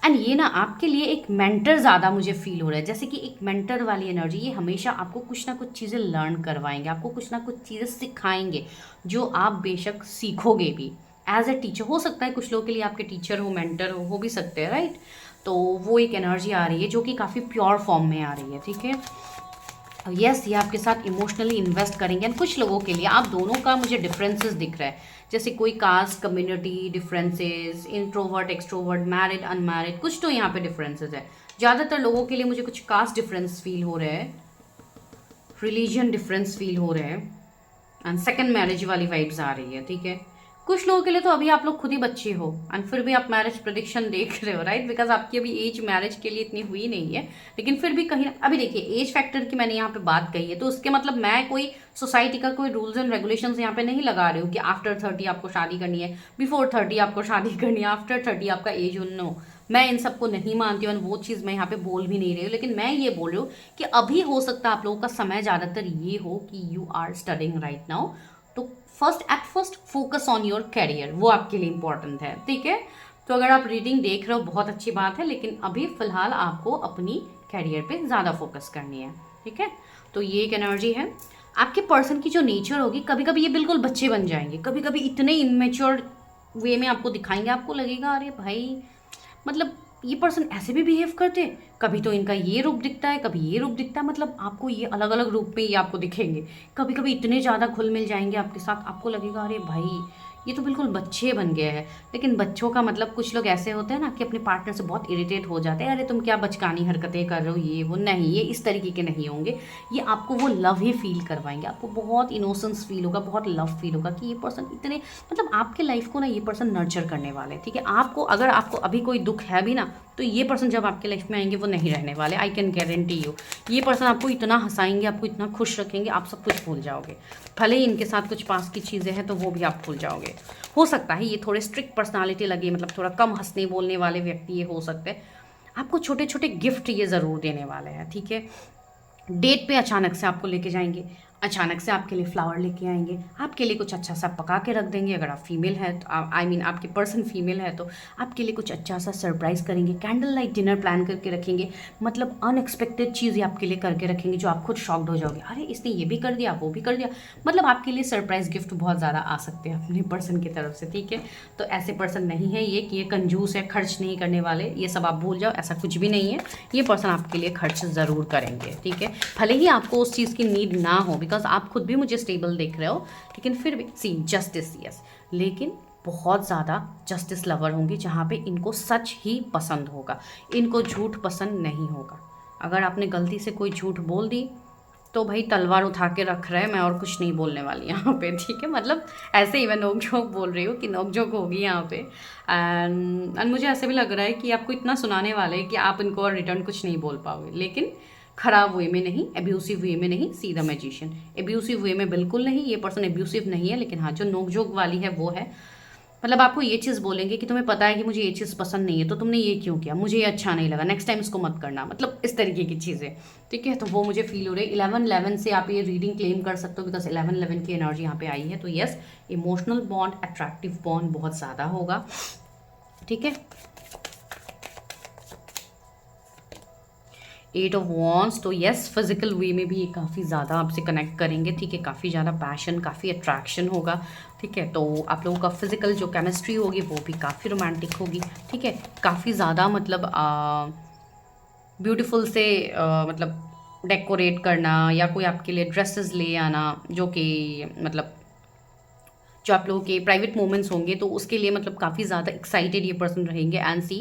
एंड ये ना आपके लिए एक मेंटर ज़्यादा मुझे फील हो रहा है, जैसे कि एक मेंटर वाली एनर्जी, ये हमेशा आपको कुछ ना कुछ चीज़ें लर्न करवाएंगे, आपको कुछ ना कुछ चीज़ें सिखाएंगे जो आप बेशक सीखोगे भी एज ए टीचर। हो सकता है कुछ लोगों के लिए आपके टीचर हो, मेंटर हो भी सकते हैं, राइट। तो वो एक एनर्जी आ रही है जो कि काफ़ी प्योर फॉर्म में आ रही है, ठीक है। यस, ये आपके साथ इमोशनली इन्वेस्ट करेंगे। एंड कुछ लोगों के लिए आप दोनों का मुझे डिफरेंसेस दिख रहा है, जैसे कोई cast community differences, introvert extrovert, married unmarried, कुछ तो यहाँ पे डिफरेंसेस है। ज़्यादातर लोगों के लिए मुझे कुछ कास्ट डिफरेंस फील हो रहे हैं, रिलीजन डिफरेंस फील हो रहे हैं, एंड सेकंड मैरिज वाली वाइब्स आ रही है, ठीक है। कुछ लोगों के लिए तो अभी आप लोग खुद ही बच्चे हो एंड फिर भी आप मैरिज प्रेडिक्शन देख रहे हो, राइट, बिकॉज आपकी अभी एज मैरिज के लिए इतनी हुई नहीं है, लेकिन फिर भी कहीं ना अभी देखिए एज फैक्टर की मैंने यहाँ पे बात कही है, तो उसके मतलब मैं कोई सोसाइटी का कोई रूल्स एंड रेगुलेशंस यहाँ पे नहीं लगा रही हूँ कि आफ्टर 30 आपको शादी करनी है, बिफोर 30 आपको शादी करनी है, आफ्टर 30 आपका एज नो, मैं इन सबको नहीं मानती हूँ, वो चीज़ मैं यहाँ पे बोल भी नहीं रही हूँ, लेकिन मैं ये बोल रही हूँ कि अभी हो सकता है आप लोगों का समय ज़्यादातर ये हो कि you are studying right now, तो first focus on your career, वो आपके लिए इंपॉर्टेंट है, ठीक है। तो अगर आप रीडिंग देख रहे हो बहुत अच्छी बात है, लेकिन अभी फिलहाल आपको अपनी कैरियर पे ज़्यादा फोकस करनी है, ठीक है। तो ये एक एनर्जी है। आपके पर्सन की जो नेचर होगी, कभी कभी ये बिल्कुल बच्चे बन जाएंगे, कभी कभी इतने इमेच्योर वे में आपको दिखाएंगे, आपको लगेगा अरे भाई मतलब ये पर्सन ऐसे भी बिहेव करते, कभी तो इनका ये रूप दिखता है, कभी ये रूप दिखता है, मतलब आपको ये अलग अलग रूप में ये आपको दिखेंगे, कभी कभी इतने ज़्यादा घुल मिल जाएंगे आपके साथ, आपको लगेगा अरे भाई ये तो बिल्कुल बच्चे बन गए हैं। लेकिन बच्चों का मतलब कुछ लोग ऐसे होते हैं ना कि अपने पार्टनर से बहुत इरिटेट हो जाते हैं, अरे तुम क्या बचकानी हरकतें कर रहे हो, ये वो, नहीं, ये इस तरीके के नहीं होंगे, ये आपको वो लव ही फील करवाएंगे, आपको बहुत इनोसेंस फील होगा, बहुत लव फील होगा कि ये पर्सन इतने मतलब आपके लाइफ को ना ये पर्सन नर्चर करने वाले, ठीक है। आपको अगर आपको अभी कोई दुख है भी ना, तो ये पर्सन जब आपके लाइफ में आएंगे वो नहीं रहने वाले, आई कैन गारंटी यू। ये पर्सन आपको इतना हंसाएंगे, आपको इतना खुश रखेंगे, आप सब कुछ भूल जाओगे, भले ही इनके साथ कुछ पास की चीज़ें हैं तो वो भी आप भूल जाओगे। हो सकता है ये थोड़े स्ट्रिक्ट पर्सनालिटी लगे, मतलब थोड़ा कम हंसने बोलने वाले व्यक्ति ये हो सकते हैं। आपको छोटे छोटे गिफ्ट ये ज़रूर देने वाले हैं, ठीक है। डेट पे अचानक से आपको लेके जाएंगे, अचानक से आपके लिए फ्लावर लेके आएंगे, आपके लिए कुछ अच्छा सा पका के रख देंगे, अगर आप फीमेल है तो आई मीन आपके पर्सन फीमेल है तो आपके लिए कुछ अच्छा सा सरप्राइज़ करेंगे, कैंडल लाइट डिनर प्लान करके रखेंगे, मतलब अनएक्सपेक्टेड चीज़ें आपके लिए करके रखेंगे जो आप खुद शॉक्ड हो जाओगे, अरे इसने ये भी कर दिया वो भी कर दिया, मतलब आपके लिए सरप्राइज गिफ्ट बहुत ज़्यादा आ सकते हैं अपने पर्सन की तरफ से, ठीक है। तो ऐसे पर्सन नहीं है ये कि ये कंजूस है, खर्च नहीं करने वाले, ये सब आप भूल जाओ, ऐसा कुछ भी नहीं है। ये पर्सन आपके लिए खर्च ज़रूर करेंगे, ठीक है, भले ही आपको उस चीज़ की नीड ना हो, बिकॉज आप खुद भी मुझे स्टेबल देख रहे हो, लेकिन फिर भी सी जस्टिस, यस, लेकिन बहुत ज़्यादा जस्टिस लवर होंगे जहाँ पे इनको सच ही पसंद होगा, इनको झूठ पसंद नहीं होगा। अगर आपने गलती से कोई झूठ बोल दी तो भाई तलवार उठा के रख रहे हैं, मैं और कुछ नहीं बोलने वाली यहाँ पे, ठीक है। मतलब ऐसे ही मैं नोक झोंक बोल रही हूँ कि नोक झोंक होगी यहाँ पे, एंड मुझे ऐसे भी लग रहा है कि आपको इतना सुनाने वाले हैं कि आप इनको और रिटर्न कुछ नहीं बोल पाओगे, लेकिन खराब वे में नहीं, एब्यूसिव वे में नहीं, सी द मैजिशियन, एब्यूसिव वे में बिल्कुल नहीं, ये पर्सन एब्यूसिव नहीं है, लेकिन हाँ जो नोकझोंक वाली है वो है, मतलब आपको ये चीज़ बोलेंगे कि तुम्हें पता है कि मुझे ये चीज़ पसंद नहीं है तो तुमने ये क्यों किया, मुझे ये अच्छा नहीं लगा, नेक्स्ट टाइम इसको मत करना, मतलब इस तरीके की चीज़ें, ठीक है। तो वो मुझे फील हो रही है 11-11 से आप ये रीडिंग क्लेम कर सकते हो, बिकॉज 11-11 की एनर्जी यहाँ पे आई है। तो yes, emotional bond, attractive bond बहुत ज़्यादा होगा, ठीक है। एट ऑफ वॉन्स, तो यस फिजिकल वे में भी ये काफ़ी ज़्यादा आपसे कनेक्ट करेंगे, ठीक है, काफ़ी ज़्यादा पैशन, काफ़ी अट्रैक्शन होगा, ठीक है। तो आप लोगों का फिजिकल जो केमिस्ट्री होगी वो भी काफ़ी रोमांटिक होगी, ठीक है। काफ़ी ज़्यादा मतलब ब्यूटीफुल से मतलब डेकोरेट करना या कोई आपके लिए ड्रेसेस ले आना, जो कि मतलब जो आप लोगों के प्राइवेट मोमेंट्स होंगे तो उसके लिए मतलब काफ़ी ज़्यादा एक्साइटेड ये पर्सन रहेंगे। एंड सी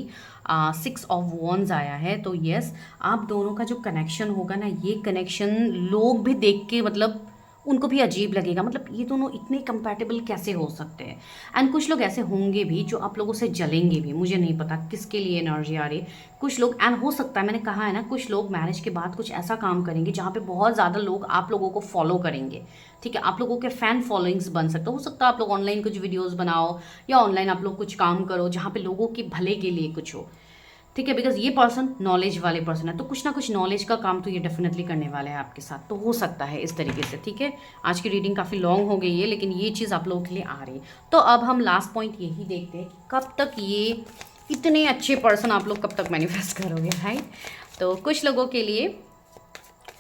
6 ऑफ वॉन्स आया है, तो यस आप दोनों का जो कनेक्शन होगा ना, ये कनेक्शन लोग भी देख के मतलब उनको भी अजीब लगेगा, मतलब ये दोनों इतने कंपैटिबल कैसे हो सकते हैं। एंड कुछ लोग ऐसे होंगे भी जो आप लोगों से जलेंगे भी, मुझे नहीं पता किसके लिए एनर्जी आ रही है। कुछ लोग, एंड हो सकता है मैंने कहा है ना, कुछ लोग मैरिज के बाद कुछ ऐसा काम करेंगे जहाँ पे बहुत ज़्यादा लोग आप लोगों को फॉलो करेंगे, ठीक है। आप लोगों के फैन फॉलोइंग्स बन सकते हो सकता है आप लोग ऑनलाइन कुछ वीडियोस बनाओ या ऑनलाइन आप लोग कुछ काम करो जहाँ पे लोगों के भले के लिए कुछ हो, ठीक है। बिकॉज ये पर्सन नॉलेज वाले पर्सन है, तो कुछ ना कुछ नॉलेज का काम तो ये डेफिनेटली करने वाले हैं आपके साथ, तो हो सकता है इस तरीके से, ठीक है। आज की रीडिंग काफ़ी लॉन्ग हो गई है लेकिन ये चीज़ आप लोगों के लिए आ रही है। तो अब हम लास्ट पॉइंट यही देखते हैं कि कब तक ये इतने अच्छे पर्सन आप लोग कब तक मैनिफेस्ट करोगे, राइट। तो कुछ लोगों के लिए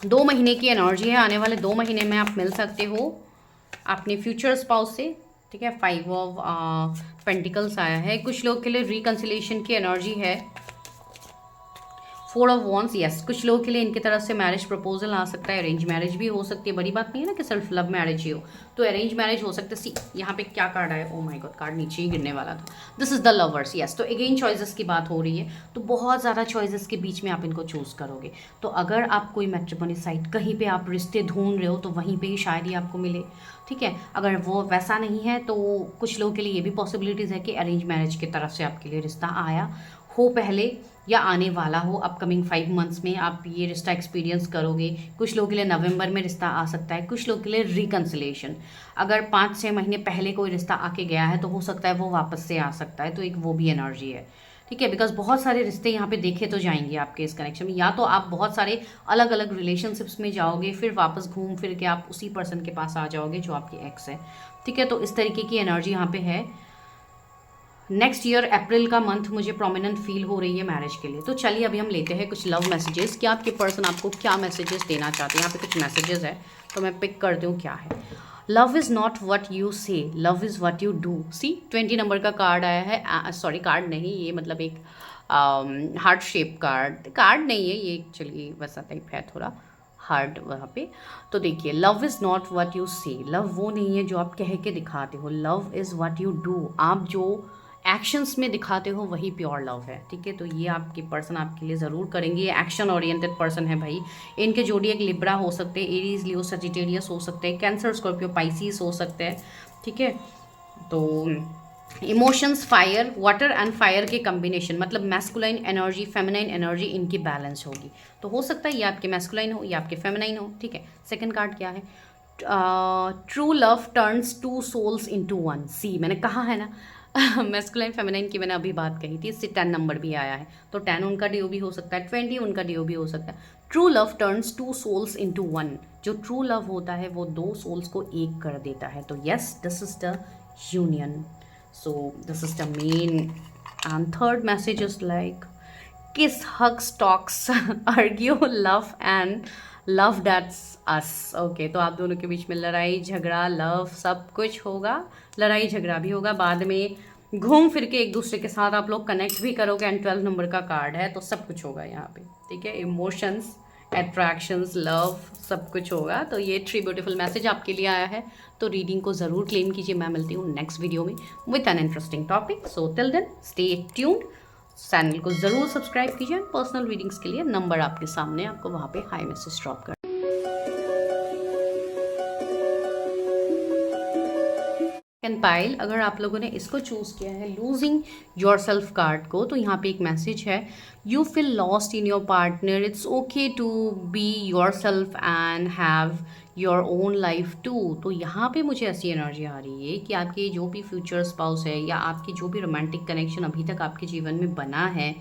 2 महीने की एनर्जी है, आने वाले 2 महीने में आप मिल सकते हो अपने फ्यूचर स्पाउस से, ठीक है। 5 ऑफ पेंटिकल्स आया है, कुछ लोग के लिए रिकन्सिलेशन की एनर्जी है। 4 ऑफ वॉन्स, यस कुछ लोगों के लिए इनकी तरफ से मैरिज प्रपोजल आ सकता है, अरेंज मैरिज भी हो सकती है, बड़ी बात नहीं है ना कि सिर्फ लव मैरिज ही हो, तो अरेंज मैरिज हो सकता है। सी यहाँ पे क्या कार्ड आया, ओ माय गॉड कार्ड नीचे ही गिरने वाला था, this is the lovers, yes. तो अगेन चॉइसेस की बात हो रही है, तो बहुत ज़्यादा चॉइसेस के बीच में आप इनको चूज़ करोगे। तो अगर आप कोई मैट्रिमोनी साइट कहीं पर आप रिश्ते ढूंढ रहे हो तो वहीं पर ही शायद ही आपको मिले, ठीक है। अगर वो वैसा नहीं है तो कुछ लोगों के लिए ये भी पॉसिबिलिटीज़ है कि अरेंज मैरिज की तरफ से आपके लिए रिश्ता आया हो पहले या आने वाला हो, अपकमिंग 5 मंथ्स में आप ये रिश्ता एक्सपीरियंस करोगे। कुछ लोगों के लिए नवंबर में रिश्ता आ सकता है, कुछ लोगों के लिए रिकन्सिलेशन, अगर 5-6 महीने पहले कोई रिश्ता आके गया है तो हो सकता है वो वापस से आ सकता है, तो एक वो भी एनर्जी है, ठीक है। बिकॉज बहुत सारे रिश्ते यहाँ पे देखे तो जाएंगे आपके इस कनेक्शन में, या तो आप बहुत सारे अलग अलग रिलेशनशिप्स में जाओगे फिर वापस घूम फिर के आप उसी पर्सन के पास आ जाओगे जो आपके एक्स है, ठीक है। तो इस तरीके की एनर्जी यहाँ पे है। नेक्स्ट ईयर अप्रैल का मंथ मुझे प्रोमिनेंट फील हो रही है मैरिज के लिए। तो चलिए अभी हम लेते हैं कुछ लव मैसेजेस कि आपके पर्सन आपको क्या मैसेजेस देना चाहते हैं। यहाँ पे कुछ मैसेजेस है तो मैं पिक करती हूँ क्या है। Love is not what you say, love is what you do. See 20 number का कार्ड आया है, सॉरी कार्ड नहीं, ये मतलब एक हार्ट शेप कार्ड नहीं है ये, चलिए वैसा टाइप है थोड़ा हार्ड वहाँ पे। तो देखिए love is not what you say, love वो नहीं है जो आप कह के दिखाते हो, love is what you do, आप जो एक्शंस में दिखाते हो वही प्योर लव है, ठीक है। तो ये आपके पर्सन आपके लिए ज़रूर करेंगे, ये एक्शन ओरिएंटेड पर्सन है भाई। इनके जोड़ी एक लिब्रा हो सकते हैं, एरीज लियो सजिटेरियस हो सकते हैं, कैंसर स्कॉर्पियो पाइसिस हो सकते हैं, ठीक है। तो emotions fire, water and fire के कम्बिनेशन, मतलब मैस्कुलाइन एनर्जी फेमिनाइन एनर्जी इनकी बैलेंस होगी। तो हो सकता है ये आपके मैस्कुलाइन हो या आपके फेमिनाइन हो, ठीक है। सेकंड कार्ड क्या है, true love turns two souls into one. See मैंने कहा है ना मैस्कुलाइन फेमिनाइन की मैंने अभी बात कही थी, इससे 10 नंबर भी आया है, तो 10 उनका डीओ भी हो सकता है, 20 उनका डीओ भी हो सकता है। True love turns two souls into one, जो ट्रू लव होता है वो 2 सोल्स को एक कर देता है। तो yes this is the union, so this is the main. And third message is like kiss, hugs, talks, argue, love and love that's us. Okay, तो आप दोनों के बीच में लड़ाई झगड़ा लव सब कुछ होगा, लड़ाई झगड़ा भी होगा, बाद में घूम फिर के एक दूसरे के साथ आप लोग कनेक्ट भी करोगे। एंड 12 नंबर का कार्ड है, तो सब कुछ होगा यहाँ पे, ठीक है। इमोशंस, अट्रैक्शंस, लव सब कुछ होगा। तो ये 3 ब्यूटीफुल मैसेज आपके लिए आया है, तो रीडिंग को ज़रूर क्लेम कीजिए। मैं मिलती हूँ नेक्स्ट वीडियो में with an interesting topic. So till then stay tuned, channel को ज़रूर सब्सक्राइब कीजिए। पर्सनल रीडिंग्स के लिए नंबर आपके सामने, आपको वहाँ पे हाई मैसेज ड्रॉप कर सेकंड पाइल। अगर आप लोगों ने इसको चूज़ किया है लूजिंग योर सेल्फ कार्ड को, तो यहाँ पे एक मैसेज है, you feel lost in your partner, it's okay to be yourself and have your own life too. तो यहाँ पे मुझे ऐसी एनर्जी आ रही है कि आपके जो भी फ्यूचर स्पाउस है या आपकी जो भी रोमांटिक कनेक्शन अभी तक आपके जीवन में बना है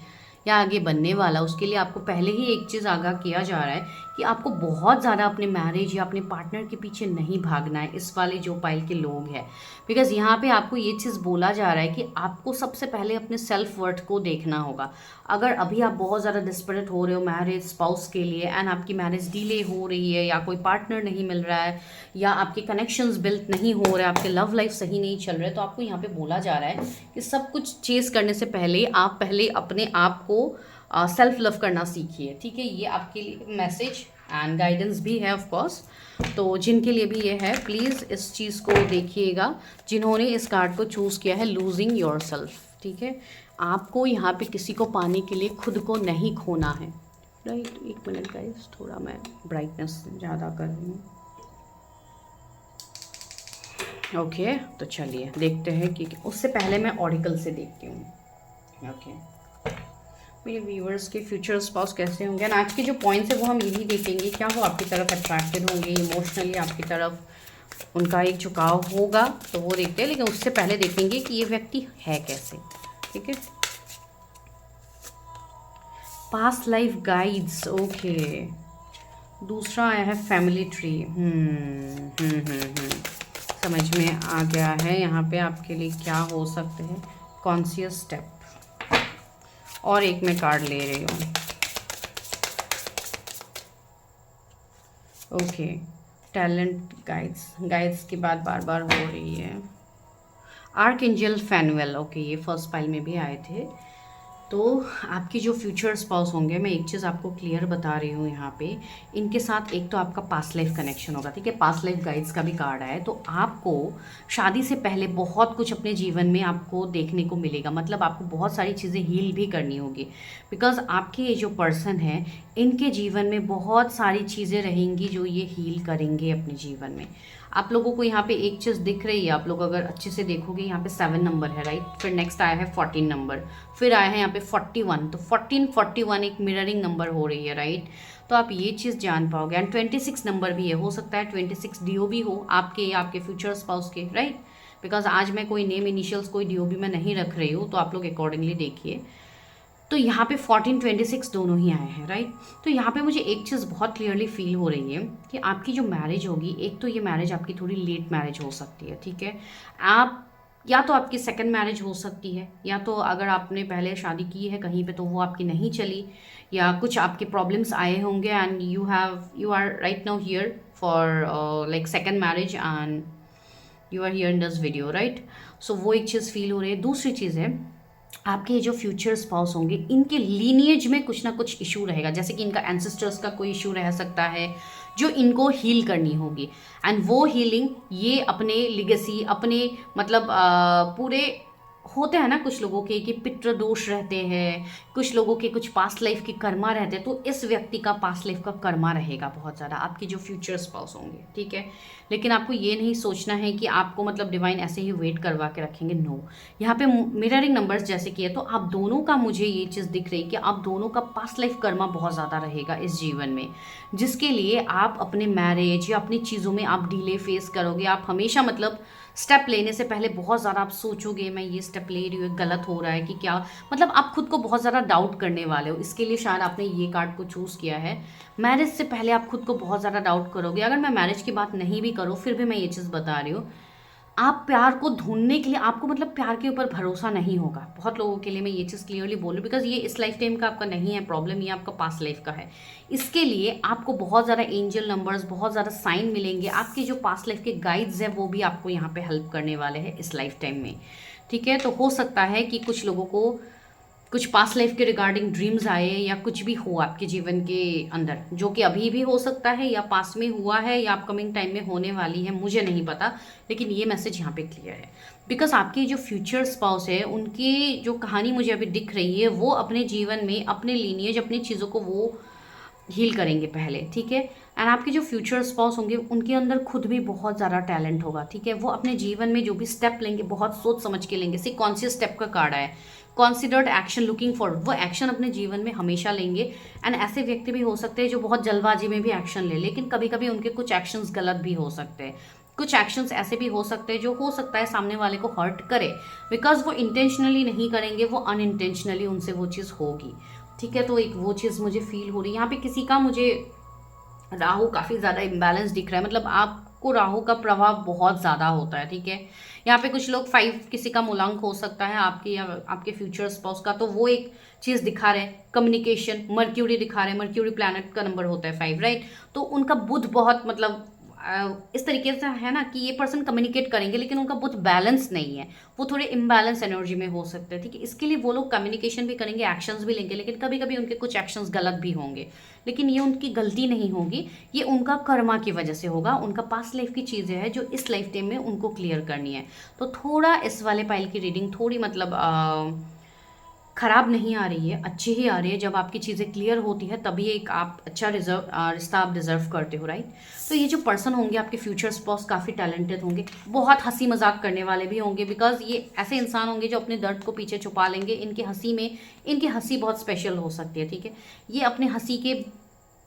या आगे बनने वाला, उसके लिए आपको पहले ही एक चीज़ आगाह किया जा रहा है कि आपको बहुत ज़्यादा अपने मैरिज या अपने पार्टनर के पीछे नहीं भागना है, इस वाले जो पाइल के लोग हैं। बिकॉज़ यहाँ पे आपको ये चीज़ बोला जा रहा है कि आपको सबसे पहले अपने सेल्फ वर्थ को देखना होगा। अगर अभी आप बहुत ज़्यादा डिस्परेट हो रहे हो मैरिज स्पाउस के लिए एंड आपकी मैरिज डिले हो रही है, या कोई पार्टनर नहीं मिल रहा है, या आपके कनेक्शंस बिल्ड नहीं हो रहे, आपके लव लाइफ सही नहीं चल रहे, तो आपको यहाँ पे बोला जा रहा है कि सब कुछ चेस करने से पहले आप पहले अपने आप को सेल्फ लव करना सीखिए। ठीक है, ये आपके लिए मैसेज एंड गाइडेंस भी है ऑफ कोर्स। तो जिनके लिए भी ये है, प्लीज़ इस चीज़ को देखिएगा, जिन्होंने इस कार्ड को चूज़ किया है, लूजिंग योर सेल्फ। ठीक है, आपको यहाँ पे किसी को पाने के लिए खुद को नहीं खोना है। राइट, एक मिनट गाइस, थोड़ा मैं ब्राइटनेस ज़्यादा कर रही हूँ। ओके, तो चलिए देखते हैं कि उससे पहले मैं ऑरिकल से देखती हूँ। ओके, मेरे व्यूअर्स के फ्यूचर स्पाउस कैसे होंगे, एंड आज के जो पॉइंट्स है वो हम यही देखेंगे, क्या वो आपकी तरफ अट्रैक्टेड होंगे, इमोशनली आपकी तरफ उनका एक झुकाव होगा, तो वो देखते हैं। लेकिन उससे पहले देखेंगे कि ये व्यक्ति है कैसे। ठीक है, पास्ट लाइफ गाइड्स। ओके, दूसरा आया है फैमिली ट्री। समझ में आ गया है यहाँ पे आपके लिए क्या हो सकते हैं कॉन्शियस स्टेप। और एक मैं कार्ड ले रही हूँ। ओके, टैलेंट गाइड्स, गाइड्स की बात बार बार हो रही है। आर्कएंजल फैनुएल। ओके, ये फर्स्ट पाइल में भी आए थे। तो आपकी जो फ्यूचर स्पाउस होंगे, मैं एक चीज़ आपको क्लियर बता रही हूँ यहाँ पे, इनके साथ एक तो आपका पास्ट लाइफ कनेक्शन होगा। ठीक है, पास्ट लाइफ गाइड्स का भी कार्ड है। तो आपको शादी से पहले बहुत कुछ अपने जीवन में आपको देखने को मिलेगा, मतलब आपको बहुत सारी चीज़ें हील भी करनी होगी। बिकॉज आपके ये जो पर्सन है, इनके जीवन में बहुत सारी चीज़ें रहेंगी जो ये हील करेंगे अपने जीवन में। आप लोगों को यहाँ पे एक चीज़ दिख रही है, आप लोग अगर अच्छे से देखोगे, यहाँ पे 7 नंबर है, राइट। फिर नेक्स्ट आया है 14 नंबर, फिर आया है यहाँ पे 41। तो 14 41 एक मिररिंग नंबर हो रही है, राइट। तो आप ये चीज़ जान पाओगे। एंड 26 नंबर भी है, हो सकता है 26 डीओ भी हो आपके या आपके फ्यूचर स्पाउस के, राइट। बिकॉज आज मैं कोई नेम इनिशियल्स कोई डीओ भी मैं नहीं रख रही हूँ, तो आप लोग अकॉर्डिंगली देखिए। तो यहाँ पे 14 26 दोनों ही आए हैं, राइट। तो यहाँ पे मुझे एक चीज़ बहुत क्लियरली फील हो रही है कि आपकी जो मैरिज होगी, एक तो ये मैरिज आपकी थोड़ी लेट मैरिज हो सकती है। ठीक है, आप या तो आपकी सेकंड मैरिज हो सकती है, या तो अगर आपने पहले शादी की है कहीं पे तो वो आपकी नहीं चली, या कुछ आपके प्रॉब्लम्स आए होंगे and you are right now here for like second marriage and you are here in this video, right. So वो एक चीज़ फील हो रही है। दूसरी चीज़ है, आपके जो फ्यूचर स्पाउस होंगे, इनके लीनिएज में कुछ ना कुछ इशू रहेगा, जैसे कि इनका एंसेस्टर्स का कोई इशू रह सकता है जो इनको हील करनी होगी। एंड वो हीलिंग ये अपने लिगेसी, अपने मतलब पूरे होते हैं ना कुछ लोगों के कि पितृ दोष रहते हैं, कुछ लोगों के कुछ पास्ट लाइफ के कर्मा रहते हैं। तो इस व्यक्ति का पास्ट लाइफ का कर्मा रहेगा बहुत ज़्यादा, आपके जो फ्यूचर स्पाउस होंगे। ठीक है, लेकिन आपको ये नहीं सोचना है कि आपको मतलब डिवाइन ऐसे ही वेट करवा के रखेंगे, नो। यहाँ पे मिररिंग नंबर्स जैसे कि है, तो आप दोनों का मुझे ये चीज़ दिख रही है कि आप दोनों का पास्ट लाइफ कर्मा बहुत ज़्यादा रहेगा इस जीवन में, जिसके लिए आप अपने मैरिज या अपनी चीज़ों में आप डिले फेस करोगे। आप हमेशा मतलब स्टेप लेने से पहले बहुत ज़्यादा आप सोचोगे, मैं ये स्टेप ले रही हूँ गलत हो रहा है कि क्या, मतलब आप खुद को बहुत ज़्यादा डाउट करने वाले हो। इसके लिए शायद आपने ये कार्ड को चूज़ किया है। मैरिज से पहले आप खुद को बहुत ज़्यादा डाउट करोगे। अगर मैं मैरिज की बात नहीं भी करूँ, फिर भी मैं ये चीज़ बता रही हूँ, आप प्यार को ढूंढने के लिए आपको मतलब प्यार के ऊपर भरोसा नहीं होगा। बहुत लोगों के लिए मैं ये चीज़ क्लियरली बोल रही हूँ, बिकॉज ये इस लाइफ टाइम का आपका नहीं है प्रॉब्लम, ये आपका पास्ट लाइफ का है। इसके लिए आपको बहुत ज़्यादा एंजल नंबर्स, बहुत ज़्यादा साइन मिलेंगे। आपके जो पास्ट लाइफ के गाइड्स हैं वो भी आपको यहाँ पे हेल्प करने वाले हैं इस लाइफ टाइम में। ठीक है, तो हो सकता है कि कुछ लोगों को कुछ पास्ट लाइफ के रिगार्डिंग ड्रीम्स आए, या कुछ भी हो आपके जीवन के अंदर, जो कि अभी भी हो सकता है, या पास्ट में हुआ है, या अपकमिंग टाइम में होने वाली है, मुझे नहीं पता। लेकिन ये मैसेज यहाँ पे क्लियर है, बिकॉज आपके जो फ्यूचर स्पाउस है, उनकी जो कहानी मुझे अभी दिख रही है, वो अपने जीवन में अपने लीनिएज, अपनी चीज़ों को वो हील करेंगे पहले। ठीक है, एंड आपके जो फ्यूचर स्पाउस होंगे, उनके अंदर खुद भी बहुत ज़्यादा टैलेंट होगा। ठीक है, वो अपने जीवन में जो भी स्टेप लेंगे बहुत सोच समझ के लेंगे। सी कॉन्शियस स्टेप का कार्ड है, कॉन्सिडर्ड एक्शन, लुकिंग फॉर, वो एक्शन अपने जीवन में हमेशा लेंगे। एंड ऐसे व्यक्ति भी हो सकते हैं जो बहुत जल्दबाजी में भी एक्शन ले, लेकिन कभी कभी उनके कुछ एक्शंस गलत भी हो सकते हैं। कुछ एक्शंस ऐसे भी हो सकते हैं जो हो सकता है सामने वाले को हर्ट करे, बिकॉज वो इंटेंशनली नहीं करेंगे, वो अनइंटेंशनली उनसे वो चीज़ होगी। ठीक है, तो एक वो चीज़ मुझे फील हो रही है यहाँ पे। किसी का मुझे राहु काफ़ी ज़्यादा इम्बैलेंस दिख रहा है, मतलब आपको राहु का प्रभाव बहुत ज़्यादा होता है, ठीक है। यहाँ पे कुछ लोग 5 किसी का मूलांक हो सकता है आपकी या आपके फ्यूचर स्पाउस का, तो वो एक चीज़ दिखा रहे हैं। कम्युनिकेशन, मर्क्यूरी दिखा रहे हैं, मर्क्यूरी प्लैनेट का नंबर होता है 5, राइट। तो उनका बुध बहुत मतलब इस तरीके से है ना कि ये पर्सन कम्युनिकेट करेंगे लेकिन उनका बुध बैलेंस नहीं है, वो थोड़े इम्बैलेंस एनर्जी में हो सकते हैं, ठीक है। इसके लिए वो लोग कम्युनिकेशन भी करेंगे, एक्शंस भी लेंगे, लेकिन कभी कभी उनके कुछ एक्शंस गलत भी होंगे, लेकिन ये उनकी गलती नहीं होगी, ये उनका कर्मा की वजह से होगा। उनका पास्ट लाइफ की चीज़ें हैं जो इस लाइफ टाइम में उनको क्लियर करनी है। तो थोड़ा इस वाले पाइल की रीडिंग थोड़ी मतलब खराब नहीं आ रही है, अच्छी ही आ रही है। जब आपकी चीज़ें क्लियर होती है तभी एक आप अच्छा रिश्ता आप डिजर्व करते हो, राइट। तो ये जो पर्सन होंगे आपके फ्यूचर स्पाउस काफ़ी टैलेंटेड होंगे, बहुत हंसी मजाक करने वाले भी होंगे, बिकॉज ये ऐसे इंसान होंगे जो अपने दर्द को पीछे छुपा लेंगे। इनकी हंसी बहुत स्पेशल हो सकती है, ठीक है। ये अपने हंसी के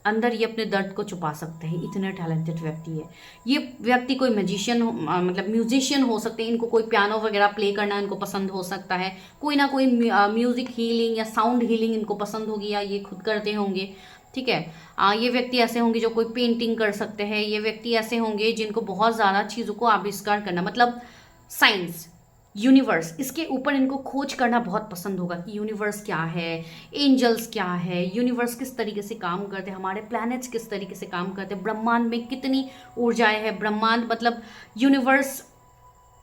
अंदर ये अपने दर्द को छुपा सकते हैं, इतने टैलेंटेड व्यक्ति है ये। व्यक्ति कोई मैजिशियन मतलब म्यूजिशियन हो सकते हैं, इनको कोई पियानो वगैरह प्ले करना इनको पसंद हो सकता है, कोई ना कोई म्यूजिक हीलिंग या साउंड हीलिंग इनको पसंद होगी या ये खुद करते होंगे, ठीक है। ये व्यक्ति ऐसे होंगे जो कोई पेंटिंग कर सकते हैं, ये व्यक्ति ऐसे होंगे जिनको बहुत ज़्यादा चीज़ों को आविष्कार करना, मतलब साइंस, यूनिवर्स, इसके ऊपर इनको खोज करना बहुत पसंद होगा कि यूनिवर्स क्या है, एंजल्स क्या है, यूनिवर्स किस तरीके से काम करते हैं, हमारे प्लैनेट्स किस तरीके से काम करते हैं, ब्रह्मांड में कितनी ऊर्जाएं हैं। ब्रह्मांड मतलब यूनिवर्स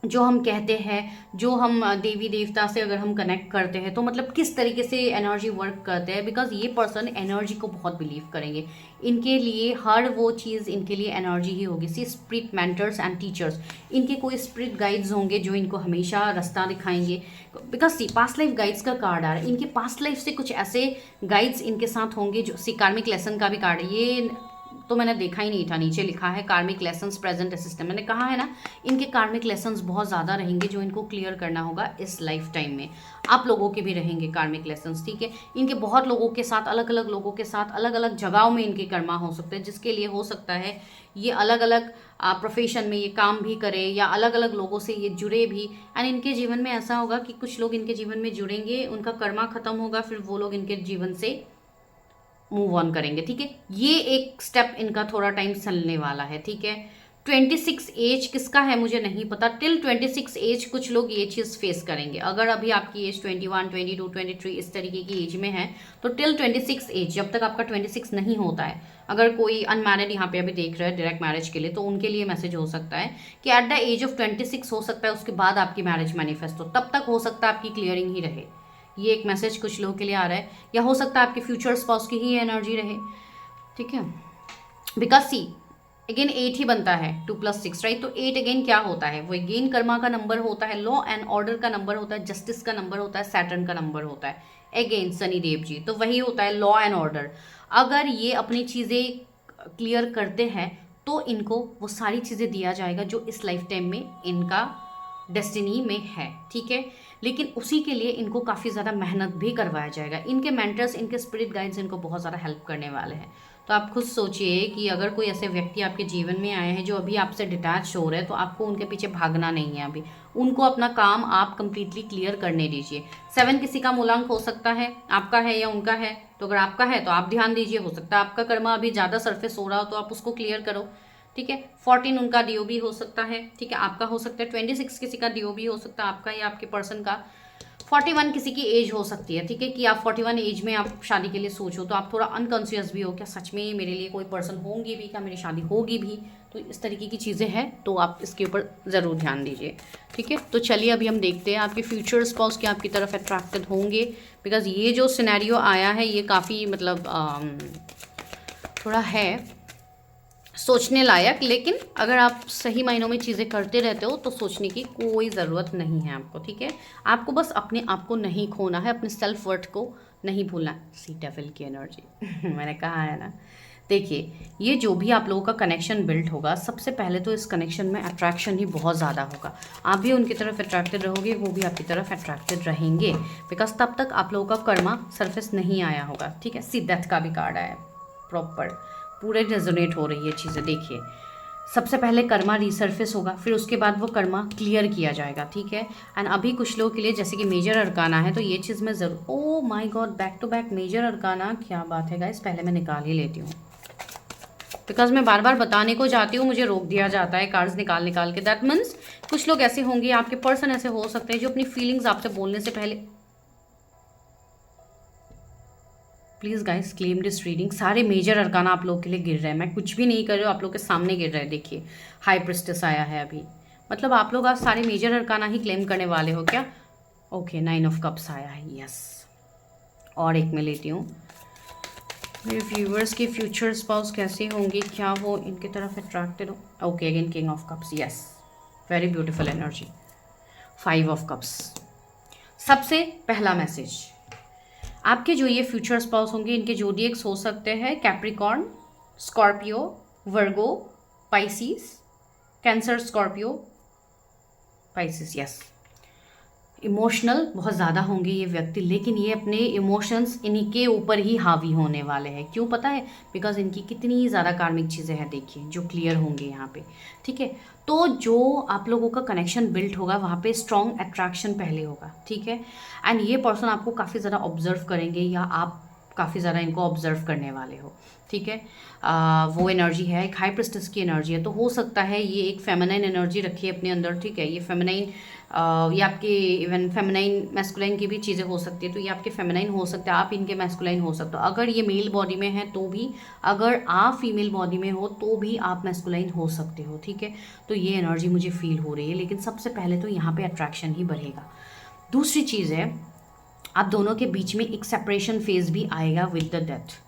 जो हम कहते हैं, जो हम देवी देवता से अगर हम कनेक्ट करते हैं तो मतलब किस तरीके से एनर्जी वर्क करते हैं, बिकॉज ये पर्सन एनर्जी को बहुत बिलीव करेंगे। इनके लिए हर वो चीज़ इनके लिए एनर्जी ही होगी। सी स्पिरिट मेंटर्स एंड टीचर्स, इनके कोई स्पिरिट गाइड्स होंगे जो इनको हमेशा रास्ता दिखाएंगे, because she past life guides का कार्ड आ रहा है। इनके पास्ट लाइफ से कुछ ऐसे गाइड्स इनके साथ होंगे जो सी कार्मिक लेसन का भी कार्ड है ये, तो मैंने देखा ही नहीं था, नीचे लिखा है कार्मिक लेसन्स प्रेजेंट असिस्टेंट। मैंने कहा है ना इनके कार्मिक लेसन्स बहुत ज़्यादा रहेंगे जो इनको क्लियर करना होगा इस लाइफ टाइम में। आप लोगों के भी रहेंगे कार्मिक लेसन्स, ठीक है। इनके बहुत लोगों के साथ, अलग अलग लोगों के साथ, अलग अलग जगहों में इनके कर्मा हो सकते हैं, जिसके लिए हो सकता है ये अलग अलग प्रोफेशन में ये काम भी करे या अलग अलग लोगों से ये जुड़े भी। एंड इनके जीवन में ऐसा होगा कि कुछ लोग इनके जीवन में जुड़ेंगे, उनका कर्मा खत्म होगा, फिर वो लोग इनके जीवन से मूव ऑन करेंगे, ठीक है। ये एक स्टेप इनका थोड़ा टाइम चलने वाला है, ठीक है। 26 एज किसका है मुझे नहीं पता, टिल 26 एज कुछ लोग ये चीज़ फेस करेंगे। अगर अभी आपकी एज 21, 22, 23 इस तरीके की एज में है तो टिल 26 एज, जब तक आपका 26 नहीं होता है, अगर कोई अनमैरिड यहाँ पे अभी देख रहे हैं डायरेक्ट मैरिज के लिए, तो उनके लिए मैसेज हो सकता है कि एट द एज ऑफ 26 हो सकता है उसके बाद आपकी मैरिज मैनिफेस्ट हो, तब तक हो सकता है आपकी क्लियरिंग ही रहे। ये एक मैसेज कुछ लोगों के लिए आ रहा है, या हो सकता है आपके फ्यूचर स्पाउस की ही एनर्जी रहे, ठीक है। बिकॉज सी अगेन 8 ही बनता है 2 + 6, राइट। तो 8 अगेन क्या होता है, वो अगेन कर्मा का नंबर होता है, लॉ एंड ऑर्डर का नंबर होता है, जस्टिस का नंबर होता है, सैटर्न का नंबर होता है, अगेन शनिदेव जी, तो वही होता है लॉ एंड ऑर्डर। अगर ये अपनी चीज़ें क्लियर करते हैं तो इनको वो सारी चीज़ें दिया जाएगा जो इस लाइफ टाइम में इनका डेस्टिनी में है, ठीक है। लेकिन उसी के लिए इनको काफ़ी ज़्यादा मेहनत भी करवाया जाएगा। इनके मेंटर्स, इनके स्पिरिट गाइड्स इनको बहुत ज़्यादा हेल्प करने वाले हैं। तो आप खुद सोचिए कि अगर कोई ऐसे व्यक्ति आपके जीवन में आए हैं जो अभी आपसे डिटैच हो रहे हैं, तो आपको उनके पीछे भागना नहीं है, अभी उनको अपना काम आप कंप्लीटली क्लियर करने दीजिए। 7 किसी का मूलांक हो सकता है, आपका है या उनका है, तो अगर आपका है तो आप ध्यान दीजिए, हो सकता है आपका कर्मा अभी ज़्यादा सरफेस हो रहा हो तो आप उसको क्लियर करो, ठीक है। 14 उनका डीओबी हो सकता है, ठीक है, आपका हो सकता है। 26 किसी का डीओबी हो सकता है, आपका या आपके पर्सन का। 41 किसी की एज हो सकती है, ठीक है, कि आप 41 एज में आप शादी के लिए सोचो, तो आप थोड़ा अनकॉन्शियस भी हो, क्या सच में मेरे लिए कोई पर्सन होंगे भी, क्या मेरी शादी होगी भी, तो इस तरीके की चीज़ें हैं, तो आप इसके ऊपर ज़रूर ध्यान दीजिए, ठीक है। तो चलिए अभी हम देखते हैं आपके फ्यूचर स्पाउस के आपकी तरफ अट्रैक्टेड होंगे, बिकॉज ये जो सिनेरियो आया है ये काफ़ी मतलब थोड़ा है सोचने लायक, लेकिन अगर आप सही मायनों में चीज़ें करते रहते हो तो सोचने की कोई ज़रूरत नहीं है आपको, ठीक है। आपको बस अपने आप को नहीं खोना है, अपने सेल्फ वर्थ को नहीं भूलना। सी डेविल की एनर्जी मैंने कहा है ना। देखिए ये जो भी आप लोगों का कनेक्शन बिल्ड होगा, सबसे पहले तो इस कनेक्शन में अट्रैक्शन ही बहुत ज़्यादा होगा। आप भी उनकी तरफ अट्रैक्टेड रहोगे, वो भी आपकी तरफ अट्रैक्टेड रहेंगे, बिकॉज तब तक आप लोगों का कर्मा सरफेस नहीं आया होगा, ठीक है। सी डेथ का भी कार्ड आया है, प्रॉपर पूरे रेजोनेट हो रही है चीज़ें। देखिए सबसे पहले कर्मा रिसर्फेस होगा, फिर उसके बाद वो कर्मा क्लियर किया जाएगा, ठीक है। एंड अभी कुछ लोगों के लिए जैसे कि मेजर अरकाना है, तो ये चीज़ मैं ज़रूर, oh my god, back to back major arcana, क्या बात है गाइस, पहले मैं निकाल ही लेती हूँ। बिकॉज मैं बार बार बताने को जाती हूँ, मुझे रोक दिया जाता है कार्ड्स निकाल निकाल के। दैट मीन्स कुछ लोग ऐसे होंगे, आपके पर्सन ऐसे हो सकते हैं जो अपनी फीलिंग्स आपसे बोलने से पहले, please guys claim this reading. सारे मेजर अरकाना आप लोग के लिए गिर रहे हैं, मैं कुछ भी नहीं कर रही हूँ, आप लोग के सामने गिर रहा है। देखिए हाई प्रिस्टेस आया है अभी, मतलब आप लोग आज सारे मेजर अरकाना ही क्लेम करने वाले हो क्या? ओके, 9 ऑफ कप्स आया है, यस। और एक मैं लेती हूँ। मेरे व्यूअर्स के फ्यूचर स्पाउस कैसे होंगे, क्या वो इनकी तरफ अट्रैक्टेड हो? Okay, again king of cups, yes, very beautiful energy. 5 of cups. सबसे पहला मैसेज, आपके जो ये फ्यूचर स्पाउस होंगे इनके जोडिएक्स हो सकते हैं Capricorn, Scorpio, Virgo, Pisces, Cancer, Scorpio, Pisces, yes. Emotional बहुत ज़्यादा होंगे ये व्यक्ति, लेकिन ये अपने इमोशंस इन्हीं के ऊपर ही हावी होने वाले हैं। क्यों पता है? बिकॉज इनकी कितनी ज़्यादा कार्मिक चीज़ें हैं, देखिए जो क्लियर होंगे यहाँ पे, ठीक है। तो जो आप लोगों का कनेक्शन बिल्ट होगा वहाँ पे स्ट्रॉन्ग अट्रैक्शन पहले होगा, ठीक है। एंड ये पर्सन आपको काफ़ी ज़्यादा ऑब्जर्व करेंगे या आप काफ़ी ज़्यादा इनको ऑब्जर्व करने वाले हो, ठीक है। वो एनर्जी है, एक हाई प्रिस्टेस की एनर्जी है, तो हो सकता है ये एक फेमिनाइन एनर्जी रखी है अपने अंदर, ठीक है। ये फेमिनाइन, ये आपके इवन फेमिनाइन मैस्कुलाइन की भी चीज़ें हो सकती है, तो ये आपके फेमिनाइन हो सकते हैं, आप इनके मैस्कुलाइन हो सकते हो। अगर ये मेल बॉडी में है तो भी, अगर आप फीमेल बॉडी में हो तो भी आप मैस्कुलाइन हो सकते हो, ठीक है। तो ये एनर्जी मुझे फील हो रही है, लेकिन सबसे पहले तो यहाँ पे अट्रैक्शन ही बढ़ेगा। दूसरी चीज़ है, आप दोनों के बीच में एक सेपरेशन फेज भी आएगा विद द डेथ,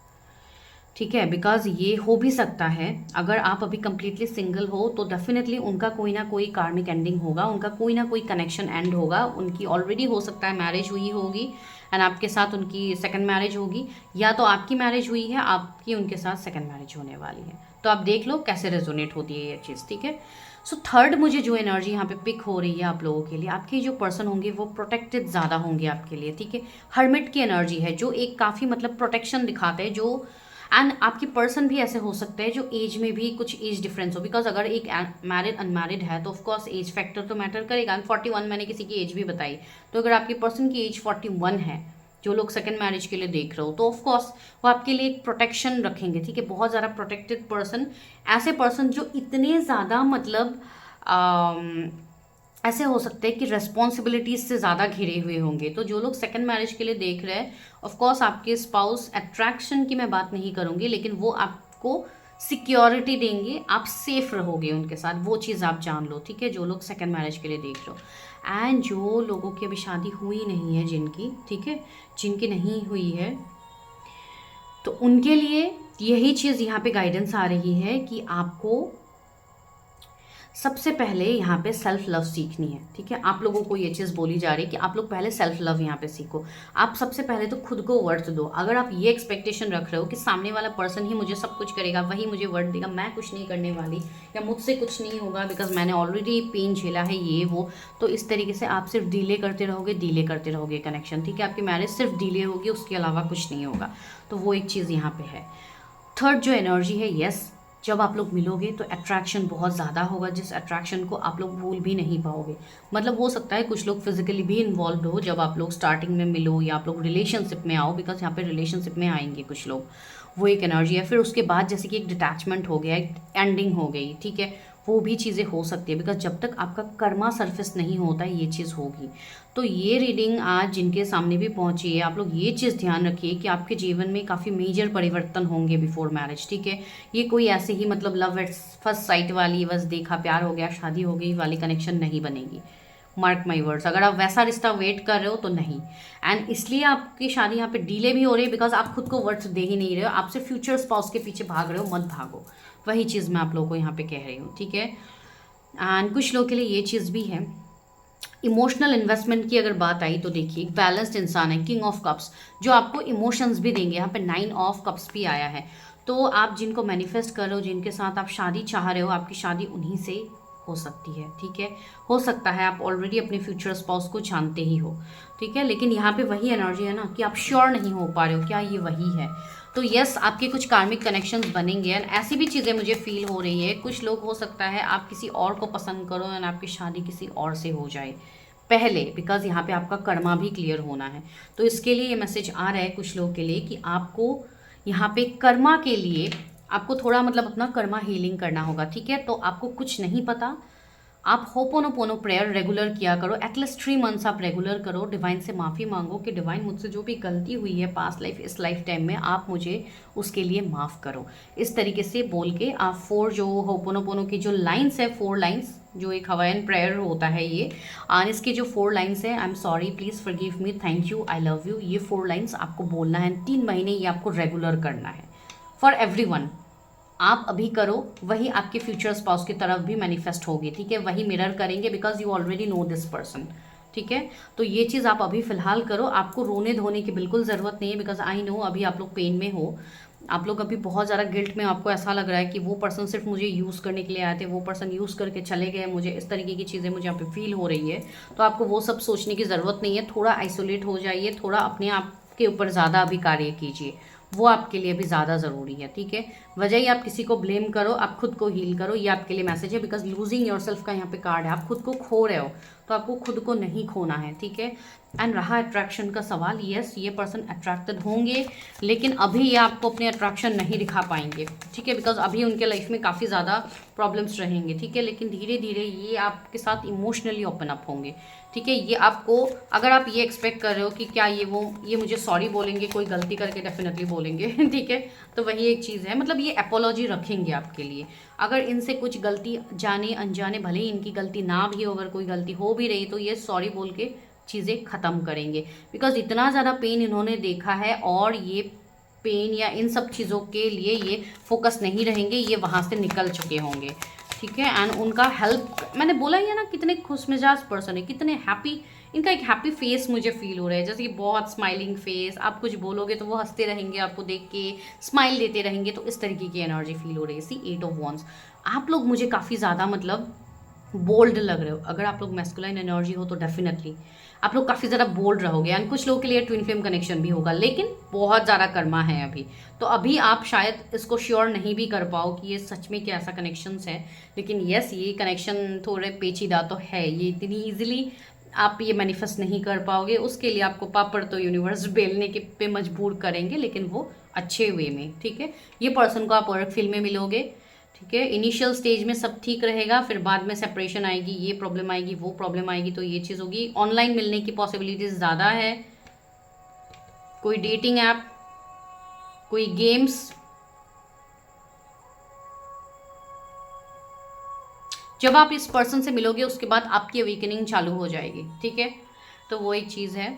ठीक है। बिकॉज ये हो भी सकता है, अगर आप अभी कंप्लीटली सिंगल हो तो डेफिनेटली उनका कोई ना कोई कार्मिक एंडिंग होगा, उनका कोई ना कोई कनेक्शन एंड होगा। उनकी ऑलरेडी हो सकता है मैरिज हुई होगी एंड आपके साथ उनकी सेकंड मैरिज होगी, या तो आपकी मैरिज हुई है, आपकी उनके साथ सेकंड मैरिज होने वाली है। तो आप देख लो कैसे रेजोनेट होती है ये चीज़, ठीक है। सो थर्ड मुझे जो एनर्जी यहाँ पे पिक हो रही है आप लोगों के लिए, आपके जो पर्सन होंगे वो प्रोटेक्टेड ज़्यादा होंगे आपके लिए, ठीक है। हर्मिट की एनर्जी है, जो एक काफ़ी मतलब प्रोटेक्शन दिखाते हैं, जो एंड आपकी पर्सन भी ऐसे हो सकते हैं जो एज में भी कुछ एज डिफरेंस हो। बिकॉज अगर एक मैरिड अनमैरिड है तो ऑफकोर्स एज फैक्टर तो मैटर करेगा। एंड 41 मैंने किसी की एज भी बताई, तो अगर आपकी पर्सन की एज 41 है, जो लोग सेकंड मैरिज के लिए देख रहे हो, तो ऑफकोर्स वो आपके लिए एक प्रोटेक्शन रखेंगे, ठीक है। बहुत ज़्यादा प्रोटेक्टेड पर्सन, ऐसे पर्सन जो इतने ज़्यादा मतलब ऐसे हो सकते हैं कि रेस्पॉन्सिबिलिटीज से ज़्यादा घिरे हुए होंगे। तो जो लोग सेकंड मैरिज के लिए देख रहे हैं, ऑफ कोर्स आपके स्पाउस, अट्रैक्शन की मैं बात नहीं करूँगी, लेकिन वो आपको सिक्योरिटी देंगे, आप सेफ रहोगे उनके साथ, वो चीज़ आप जान लो, ठीक है। जो लोग सेकंड मैरिज के लिए देख रहे हो, एंड जो लोगों की अभी शादी हुई नहीं है जिनकी, ठीक है, जिनकी नहीं हुई है, तो उनके लिए यही चीज़ यहाँ पे गाइडेंस आ रही है कि आपको सबसे पहले यहाँ पे सेल्फ लव सीखनी है, ठीक है। आप लोगों को ये चीज़ बोली जा रही है कि आप लोग पहले सेल्फ लव यहाँ पे सीखो। आप सबसे पहले तो खुद को वर्थ दो। अगर आप ये एक्सपेक्टेशन रख रहे हो कि सामने वाला पर्सन ही मुझे सब कुछ करेगा, वही मुझे वर्थ देगा, मैं कुछ नहीं करने वाली या मुझसे कुछ नहीं होगा बिकॉज मैंने ऑलरेडी पेन झेला है, ये वो, तो इस तरीके से आप सिर्फ डीले करते रहोगे कनेक्शन, ठीक है। आपकी मैरिज सिर्फ डीले होगी, उसके अलावा कुछ नहीं होगा। तो वो एक चीज़ यहाँ पे है। थर्ड जो एनर्जी है, यस, जब आप लोग मिलोगे तो अट्रैक्शन बहुत ज़्यादा होगा, जिस अट्रैक्शन को आप लोग भूल भी नहीं पाओगे। मतलब हो सकता है कुछ लोग फिजिकली भी इन्वॉल्व हो जब आप लोग स्टार्टिंग में मिलो, या आप लोग रिलेशनशिप में आओ, बिकॉज यहाँ पे रिलेशनशिप में आएंगे कुछ लोग, वो एक एनर्जी है। फिर उसके बाद जैसे कि एक डिटैचमेंट हो गया, एक एंडिंग हो गई, ठीक है, वो भी चीज़ें हो सकती है। बिकॉज जब तक आपका कर्मा सरफेस नहीं होता ये चीज़ होगी। तो ये रीडिंग आज जिनके सामने भी पहुंची है, आप लोग ये चीज़ ध्यान रखिए कि आपके जीवन में काफ़ी मेजर परिवर्तन होंगे बिफोर मैरिज, ठीक है। ये कोई ऐसे ही मतलब लव एट फर्स्ट साइट वाली, बस देखा प्यार हो गया शादी हो गई वाली कनेक्शन नहीं बनेगी। मार्क माई वर्ड्स, अगर आप वैसा रिश्ता वेट कर रहे हो तो नहीं। एंड इसलिए आपकी शादी यहाँ पे डीले भी हो रही है बिकॉज आप खुद को वर्थ दे ही नहीं रहे हो, आपसे फ्यूचर स्पाउस के पीछे भाग रहे हो, मत भागो। वही चीज़ मैं आप लोगों को यहाँ पे कह रही हूँ, ठीक है। एंड कुछ लोगों के लिए ये चीज़ भी है, इमोशनल इन्वेस्टमेंट की अगर बात आई तो देखिए एक बैलेंस्ड इंसान है, किंग ऑफ कप्स, जो आपको इमोशंस भी देंगे। यहाँ पे 9 ऑफ कप्स भी आया है। तो आप जिनको मैनिफेस्ट कर रहे हो, जिनके साथ आप शादी चाह रहे हो, आपकी शादी उन्हीं से हो सकती है, ठीक है। हो सकता है आप ऑलरेडी अपने फ्यूचर स्पाउस को जानते ही हो, ठीक है, लेकिन यहाँ पे वही एनर्जी है ना कि आप श्योर नहीं हो पा रहे हो क्या ये वही है। तो यस, आपके कुछ कार्मिक कनेक्शंस बनेंगे एंड ऐसी भी चीज़ें मुझे फील हो रही है। कुछ लोग हो सकता है आप किसी और को पसंद करो एंड आपकी शादी किसी और से हो जाए पहले, बिकॉज यहाँ पे आपका कर्मा भी क्लियर होना है। तो इसके लिए ये मैसेज आ रहा है कुछ लोगों के लिए कि आपको यहाँ पे कर्मा के लिए आपको थोड़ा मतलब अपना कर्मा हीलिंग करना होगा, ठीक है। तो आपको कुछ नहीं पता, आप होपोनोपोनो प्रेयर रेगुलर किया करो, एटलीस्ट 3 मंथ्स आप रेगुलर करो। डिवाइन से माफ़ी मांगो कि डिवाइन मुझसे जो भी गलती हुई है पास्ट लाइफ इस लाइफ टाइम में, आप मुझे उसके लिए माफ़ करो। इस तरीके से बोल के आप 4 जो होपोनोपोनो की जो लाइन्स है, 4 लाइन्स जो एक हवाइन प्रेयर होता है ये, और इसके जो 4 लाइन्स है, I am sorry, please forgive me, thank you, I love you, ये 4 लाइन्स आपको बोलना है 3 महीने, ये आपको रेगुलर करना है फॉर एवरीवन। आप अभी करो, वही आपके फ्यूचर स्पाउस की तरफ भी मैनिफेस्ट होगी, ठीक है, वही मिरर करेंगे, because you already know this person, ठीक है। तो ये चीज़ आप अभी फिलहाल करो, आपको रोने धोने की बिल्कुल ज़रूरत नहीं है, बिकॉज आई नो अभी आप लोग पेन में हो, आप लोग अभी बहुत ज़्यादा गिल्ट में, आपको ऐसा लग रहा है कि वो पर्सन सिर्फ मुझे यूज़ करने के लिए आए थे, वो पर्सन यूज़ करके चले गए, मुझे इस तरीके की चीज़ें मुझे यहाँ पे फील हो रही है। तो आपको वो सब सोचने की ज़रूरत नहीं है, थोड़ा आइसोलेट हो जाइए, थोड़ा अपने आप के ऊपर ज़्यादा अभी कार्य कीजिए, वो आपके लिए भी ज़्यादा ज़रूरी है, ठीक है। वजह ही आप किसी को ब्लेम करो, आप खुद को हील करो, ये आपके लिए मैसेज है, बिकॉज लूजिंग योर सेल्फ का यहाँ पे कार्ड है, आप खुद को खो रहे हो, तो आपको खुद को नहीं खोना है, ठीक है। एंड रहा अट्रैक्शन का सवाल, यस ये पर्सन अट्रैक्टेड होंगे, लेकिन अभी ये आपको अपने अट्रैक्शन नहीं दिखा पाएंगे, ठीक है, बिकॉज अभी उनके लाइफ में काफ़ी ज़्यादा प्रॉब्लम्स रहेंगे, ठीक है, लेकिन धीरे धीरे ये आपके साथ इमोशनली ओपन अप होंगे, ठीक है। ये आपको, अगर आप ये एक्सपेक्ट कर रहे हो कि क्या ये मुझे सॉरी बोलेंगे, कोई गलती करके डेफिनेटली बोलेंगे ठीक है, तो वही एक चीज़ है, मतलब ये अपोलॉजी रखेंगे आपके लिए। अगर इनसे कुछ गलती जाने अनजाने, भले ही इनकी गलती ना भी हो, अगर कोई गलती हो भी रही तो ये सॉरी बोल के चीज़ें ख़त्म करेंगे, बिकॉज इतना ज़्यादा पेन इन्होंने देखा है, और ये पेन या इन सब चीज़ों के लिए ये फोकस नहीं रहेंगे, ये वहाँ से निकल चुके होंगे, ठीक है। एंड उनका हेल्प, मैंने बोला ही है ना, कितने खुश मिजाज पर्सन है, कितने हैप्पी, इनका एक हैप्पी फेस मुझे फील हो रहा है, जैसे कि बहुत स्माइलिंग फेस, आप कुछ बोलोगे तो वो हंसते रहेंगे, आपको देख के स्माइल देते रहेंगे, तो इस तरीके की एनर्जी फील हो रही है। सी 8 ऑफ वॉन्ड्स, आप लोग मुझे काफ़ी ज़्यादा मतलब बोल्ड लग रहे हो, अगर आप लोग मैस्कुलाइन एनर्जी हो तो डेफिनेटली आप लोग काफ़ी ज़्यादा बोल्ड रहोगे, एंड कुछ लोगों के लिए ट्विन फ्लेम कनेक्शन भी होगा, लेकिन बहुत ज़्यादा कर्मा है अभी, तो अभी आप शायद इसको श्योर नहीं भी कर पाओ कि ये सच में क्या ऐसा कनेक्शंस है, लेकिन यस ये कनेक्शन थोड़े पेचीदा तो है, ये इतनी ईजिली आप ये मैनिफेस्ट नहीं कर पाओगे, उसके लिए आपको पापड़ तो यूनिवर्स बेलने के पे मजबूर करेंगे, लेकिन वो अच्छे वे में, ठीक है। ये पर्सन को आप वर्क फील्ड में मिलोगे, ठीक है, इनिशियल स्टेज में सब ठीक रहेगा, फिर बाद में सेपरेशन आएगी, ये प्रॉब्लम आएगी, वो प्रॉब्लम आएगी, तो ये चीज़ होगी। ऑनलाइन मिलने की पॉसिबिलिटीज ज़्यादा है, कोई डेटिंग ऐप, कोई गेम्स, जब आप इस पर्सन से मिलोगे उसके बाद आपकी अवेकनिंग चालू हो जाएगी, ठीक है, तो वो एक चीज़ है।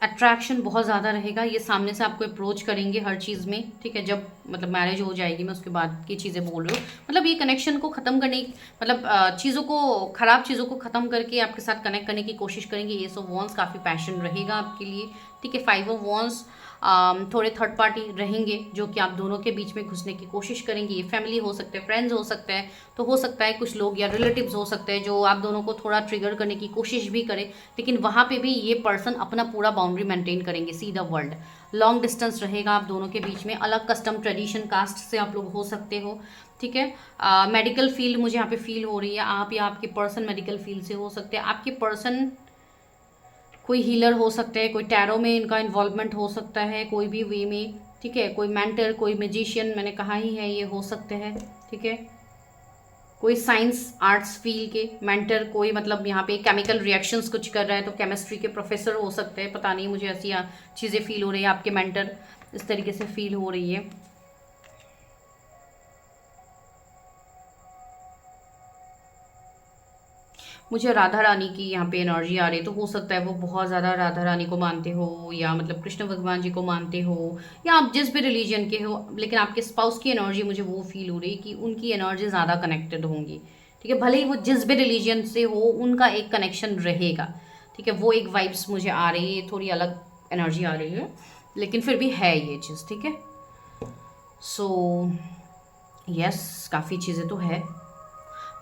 अट्रैक्शन बहुत ज़्यादा रहेगा, ये सामने से आपको अप्रोच करेंगे हर चीज़ में, ठीक है, जब मतलब मैरिज हो जाएगी, मैं उसके बाद की चीज़ें बोल रही हूँ, मतलब ये कनेक्शन को ख़त्म करने, मतलब चीज़ों को, ख़राब चीज़ों को ख़त्म करके आपके साथ कनेक्ट करने की कोशिश करेंगे। ये ऑफ वॉन्स काफ़ी पैशन रहेगा आपके लिए, ठीक है। 5 ऑफ वॉन्स थोड़े थर्ड पार्टी रहेंगे जो कि आप दोनों के बीच में घुसने की कोशिश करेंगे, ये फैमिली हो सकते हैं, फ्रेंड्स हो सकते हैं, तो हो सकता है कुछ लोग या रिलेटिव्स हो सकते हैं जो आप दोनों को थोड़ा ट्रिगर करने की कोशिश भी करें, लेकिन वहाँ पे भी ये पर्सन अपना पूरा बाउंड्री मेंटेन करेंगे। See the world, long distance रहेगा आप दोनों के बीच में, अलग कस्टम ट्रेडिशन कास्ट से आप लोग हो सकते हो, ठीक है। मेडिकल फील्ड मुझे यहाँ पे फील हो रही है, आप या आपके पर्सन मेडिकल फील्ड से हो सकते हैं, आपके पर्सन कोई हीलर हो सकते हैं, कोई टैरो में इनका इन्वॉल्वमेंट हो सकता है कोई भी वे में, ठीक है, कोई मेंटर, कोई मैजिशियन, मैंने कहा ही है ये हो सकते हैं, ठीक है, कोई साइंस आर्ट्स फील्ड के मेंटर, कोई मतलब यहाँ पे केमिकल रिएक्शंस कुछ कर रहा है तो केमिस्ट्री के प्रोफेसर हो सकते हैं, पता नहीं, मुझे ऐसी चीज़ें फील हो रही है, आपके मेंटर इस तरीके से फील हो रही है। मुझे राधा रानी की यहाँ पे एनर्जी आ रही है, तो हो सकता है वो बहुत ज़्यादा राधा रानी को मानते हो, या मतलब कृष्ण भगवान जी को मानते हो, या आप जिस भी रिलीजन के हो, लेकिन आपके स्पाउस की एनर्जी मुझे वो फील हो रही है कि उनकी एनर्जी ज़्यादा कनेक्टेड होंगी, ठीक है, भले ही वो जिस भी रिलीजन से हो उनका एक कनेक्शन रहेगा, ठीक है, वो एक वाइब्स मुझे आ रही है, थोड़ी अलग एनर्जी आ रही है, लेकिन फिर भी है ये चीज़, ठीक है। सो यस काफ़ी चीज़ें तो है,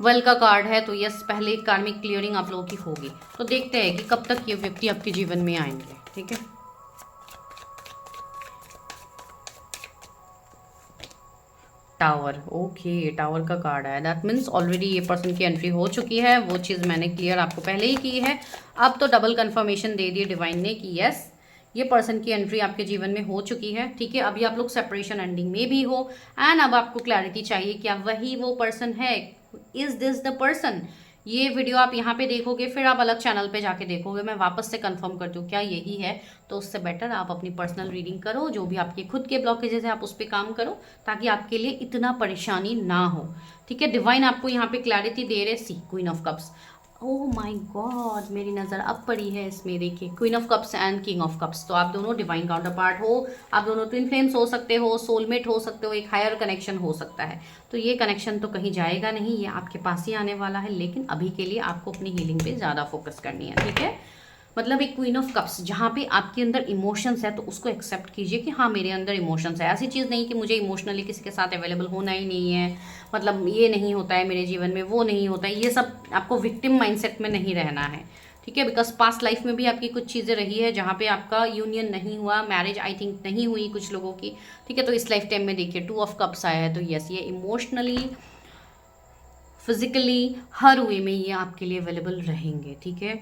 वर्ल्ड का कार्ड है, तो यस पहले कार्मिक क्लियरिंग आप लोगों की होगी, तो देखते हैं कि कब तक ये व्यक्ति आपके जीवन में आएंगे, ठीक है। टावर, ओके, टावर का कार्ड है, दैट मीन्स ऑलरेडी ये पर्सन की एंट्री हो चुकी है, वो चीज़ मैंने क्लियर आपको पहले ही की है, अब तो डबल कंफर्मेशन दे दिए डिवाइन ने कि यस ये पर्सन की एंट्री आपके जीवन में हो चुकी है, ठीक है। अभी आप लोग सेपरेशन एंडिंग में भी हो एंड अब आपको क्लैरिटी चाहिए, क्या वही वो पर्सन है? Is this the person? ये वीडियो आप यहाँ पे देखोगे, फिर आप अलग चैनल पे जाके देखोगे, मैं वापस से कंफर्म करती हूँ क्या यही है। तो उससे बेटर आप अपनी पर्सनल रीडिंग करो, जो भी आपके खुद के ब्लॉकेजेस है आप उस पर काम करो, ताकि आपके लिए इतना परेशानी ना हो, ठीक है। डिवाइन आपको यहाँ पे क्लैरिटी दे रहे। See queen of cups, oh my god, मेरी नज़र अब पड़ी है इसमें, देखिए queen of cups and king of cups. तो आप दोनों डिवाइन काउंटर पार्ट हो, आप दोनों ट्विन फ्लेम्स हो सकते हो, सोलमेट हो सकते हो, एक हायर कनेक्शन हो सकता है। तो ये कनेक्शन तो कहीं जाएगा नहीं, ये आपके पास ही आने वाला है, लेकिन अभी के लिए आपको अपनी हीलिंग पे ज़्यादा फोकस करनी है, ठीक है। मतलब एक क्वीन ऑफ कप्स जहाँ पे आपके अंदर इमोशंस है, तो उसको एक्सेप्ट कीजिए कि हाँ मेरे अंदर इमोशंस है। ऐसी चीज़ नहीं कि मुझे इमोशनली किसी के साथ अवेलेबल होना ही नहीं है, मतलब ये नहीं होता है मेरे जीवन में, वो नहीं होता है, ये सब आपको विक्टिम माइंडसेट में नहीं रहना है, ठीक है। बिकॉज पास्ट लाइफ में भी आपकी कुछ चीज़ें रही है जहाँ पे आपका यूनियन नहीं हुआ, मैरिज आई थिंक नहीं हुई कुछ लोगों की, ठीक है। तो इस लाइफ टाइम में देखिए 2 ऑफ कप्स आया है, तो यस ये इमोशनली, फिजिकली, हर वे में ये आपके लिए अवेलेबल रहेंगे, ठीक है।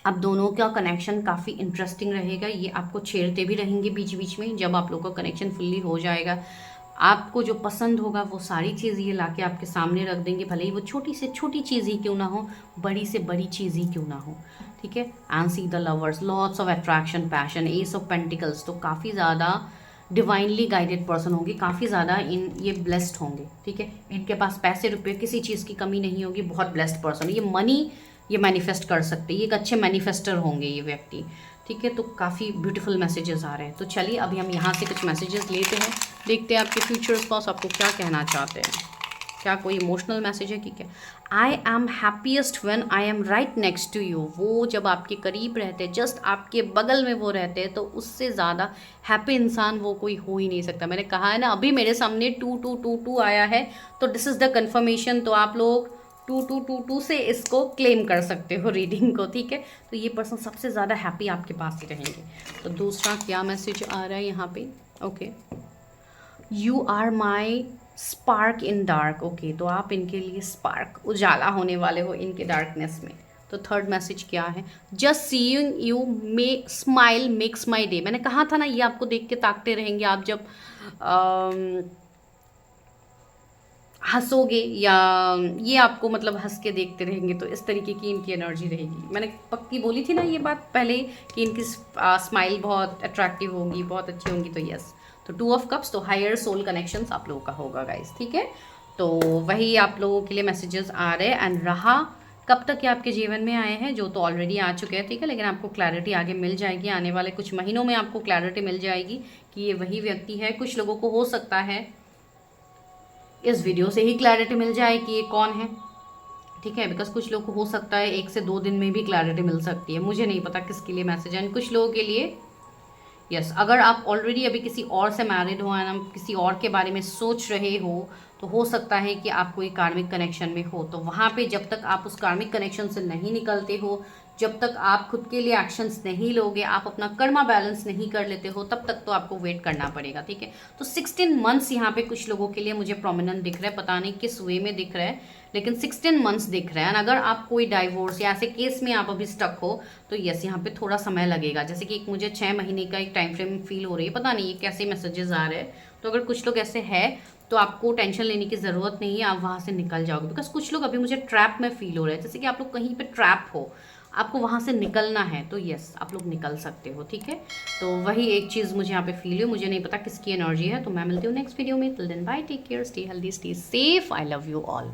अब दोनों का कनेक्शन काफ़ी इंटरेस्टिंग रहेगा, ये आपको छेड़ते भी रहेंगे बीच बीच में। जब आप लोगों का कनेक्शन फुल्ली हो जाएगा, आपको जो पसंद होगा वो सारी चीज़ ये लाके आपके सामने रख देंगे, भले ही वो छोटी से छोटी चीज़ ही क्यों ना हो, बड़ी से बड़ी चीज़ ही क्यों ना हो, ठीक है। And see the lovers, lots of attraction, passion, S of pentacles. तो काफ़ी ज़्यादा डिवाइनली गाइडेड पर्सन होंगे, काफ़ी ज़्यादा ये ब्लेस्ड होंगे, ठीक है। इनके पास पैसे रुपए किसी चीज़ की कमी नहीं होगी, बहुत ब्लेस्ड पर्सन, ये मनी ये मैनिफेस्ट कर सकते हैं, ये एक अच्छे मैनिफेस्टर होंगे ये व्यक्ति, ठीक है। तो काफ़ी ब्यूटीफुल मैसेजेस आ रहे हैं। तो चलिए अभी हम यहाँ से कुछ मैसेजेस लेते हैं, देखते हैं आपके फ्यूचर स्पाउस आपको क्या कहना चाहते हैं, क्या कोई इमोशनल मैसेज है कि क्या। I am happiest when I am right next to you. वो जब आपके करीब रहते हैं, जस्ट आपके बगल में वो रहते हैं, तो उससे ज़्यादा हैप्पी इंसान वो कोई हो ही नहीं सकता। मैंने कहा है ना, अभी मेरे सामने 2222 आया है, तो दिस इज़ द कन्फर्मेशन। तो आप लोग 2222 से इसको क्लेम कर सकते हो रीडिंग को, ठीक है। तो ये पर्सन सबसे ज़्यादा हैप्पी आपके पास ही रहेंगे। तो दूसरा क्या मैसेज आ रहा है यहाँ पे, okay, you are my spark in dark. Okay, तो आप इनके लिए स्पार्क, उजाला होने वाले हो इनके डार्कनेस में। तो थर्ड मैसेज क्या है, just seeing you may smile makes my day. मैंने कहा था ना, ये आपको देख के ताकते रहेंगे, आप जब हंसोगे या ये आपको मतलब हंस के देखते रहेंगे, तो इस तरीके की इनकी एनर्जी रहेगी। मैंने पक्की बोली थी ना ये बात पहले कि इनकी स्माइल बहुत अट्रैक्टिव होगी, बहुत अच्छी होंगी। तो यस, तो 2 ऑफ कप्स, तो हायर सोल कनेक्शंस आप लोगों का होगा गाइस, ठीक है। तो वही आप लोगों के लिए मैसेजेस आ रहे हैं। एंड रहा कब तक ये आपके जीवन में आए हैं, जो तो ऑलरेडी आ चुके हैं, ठीक है। लेकिन आपको क्लैरिटी आगे मिल जाएगी, आने वाले कुछ महीनों में आपको क्लैरिटी मिल जाएगी कि ये वही व्यक्ति है। कुछ लोगों को हो सकता है इस वीडियो से ही क्लैरिटी मिल जाए कि ये कौन है, ठीक है। बिकॉज कुछ लोग को हो सकता है 1 से 2 दिन में भी क्लैरिटी मिल सकती है, मुझे नहीं पता किसके लिए मैसेज है। कुछ लोगों के लिए यस, अगर आप ऑलरेडी अभी किसी और से मैरिड हो एंड किसी और के बारे में सोच रहे हो, तो हो सकता है कि आप कोई कार्मिक कनेक्शन में हो। तो वहाँ पे जब तक आप उस कार्मिक कनेक्शन से नहीं निकलते हो, जब तक आप खुद के लिए एक्शंस नहीं लोगे, आप अपना कर्मा बैलेंस नहीं कर लेते हो, तब तक तो आपको वेट करना पड़ेगा, ठीक है। तो 16 मंथ्स यहाँ पे कुछ लोगों के लिए मुझे प्रोमिनेंट दिख रहा है, पता नहीं किस वे में दिख रहा है, लेकिन 16 मंथ्स दिख रहा है। एंड अगर आप कोई डाइवोर्स या ऐसे केस में आप अभी स्टक हो, तो यस यहाँ पे थोड़ा समय लगेगा। जैसे कि एक मुझे 6 महीने का एक टाइम फ्रेम फील हो रही है, पता नहीं ये कैसे मैसेजेस आ रहे हैं। तो अगर कुछ लोग ऐसे है, तो आपको टेंशन लेने की ज़रूरत नहीं है, आप वहाँ से निकल जाओगे। बिकॉज कुछ लोग अभी मुझे ट्रैप में फील हो रहे हैं, जैसे कि आप लोग कहीं पे ट्रैप हो, आपको वहाँ से निकलना है, तो यस आप लोग निकल सकते हो, ठीक है। तो वही एक चीज़ मुझे यहाँ पे फील हुई, मुझे नहीं पता किसकी एनर्जी है। तो मैं मिलती हूँ नेक्स्ट वीडियो में, till then bye, take care, stay healthy, stay safe, I love you all.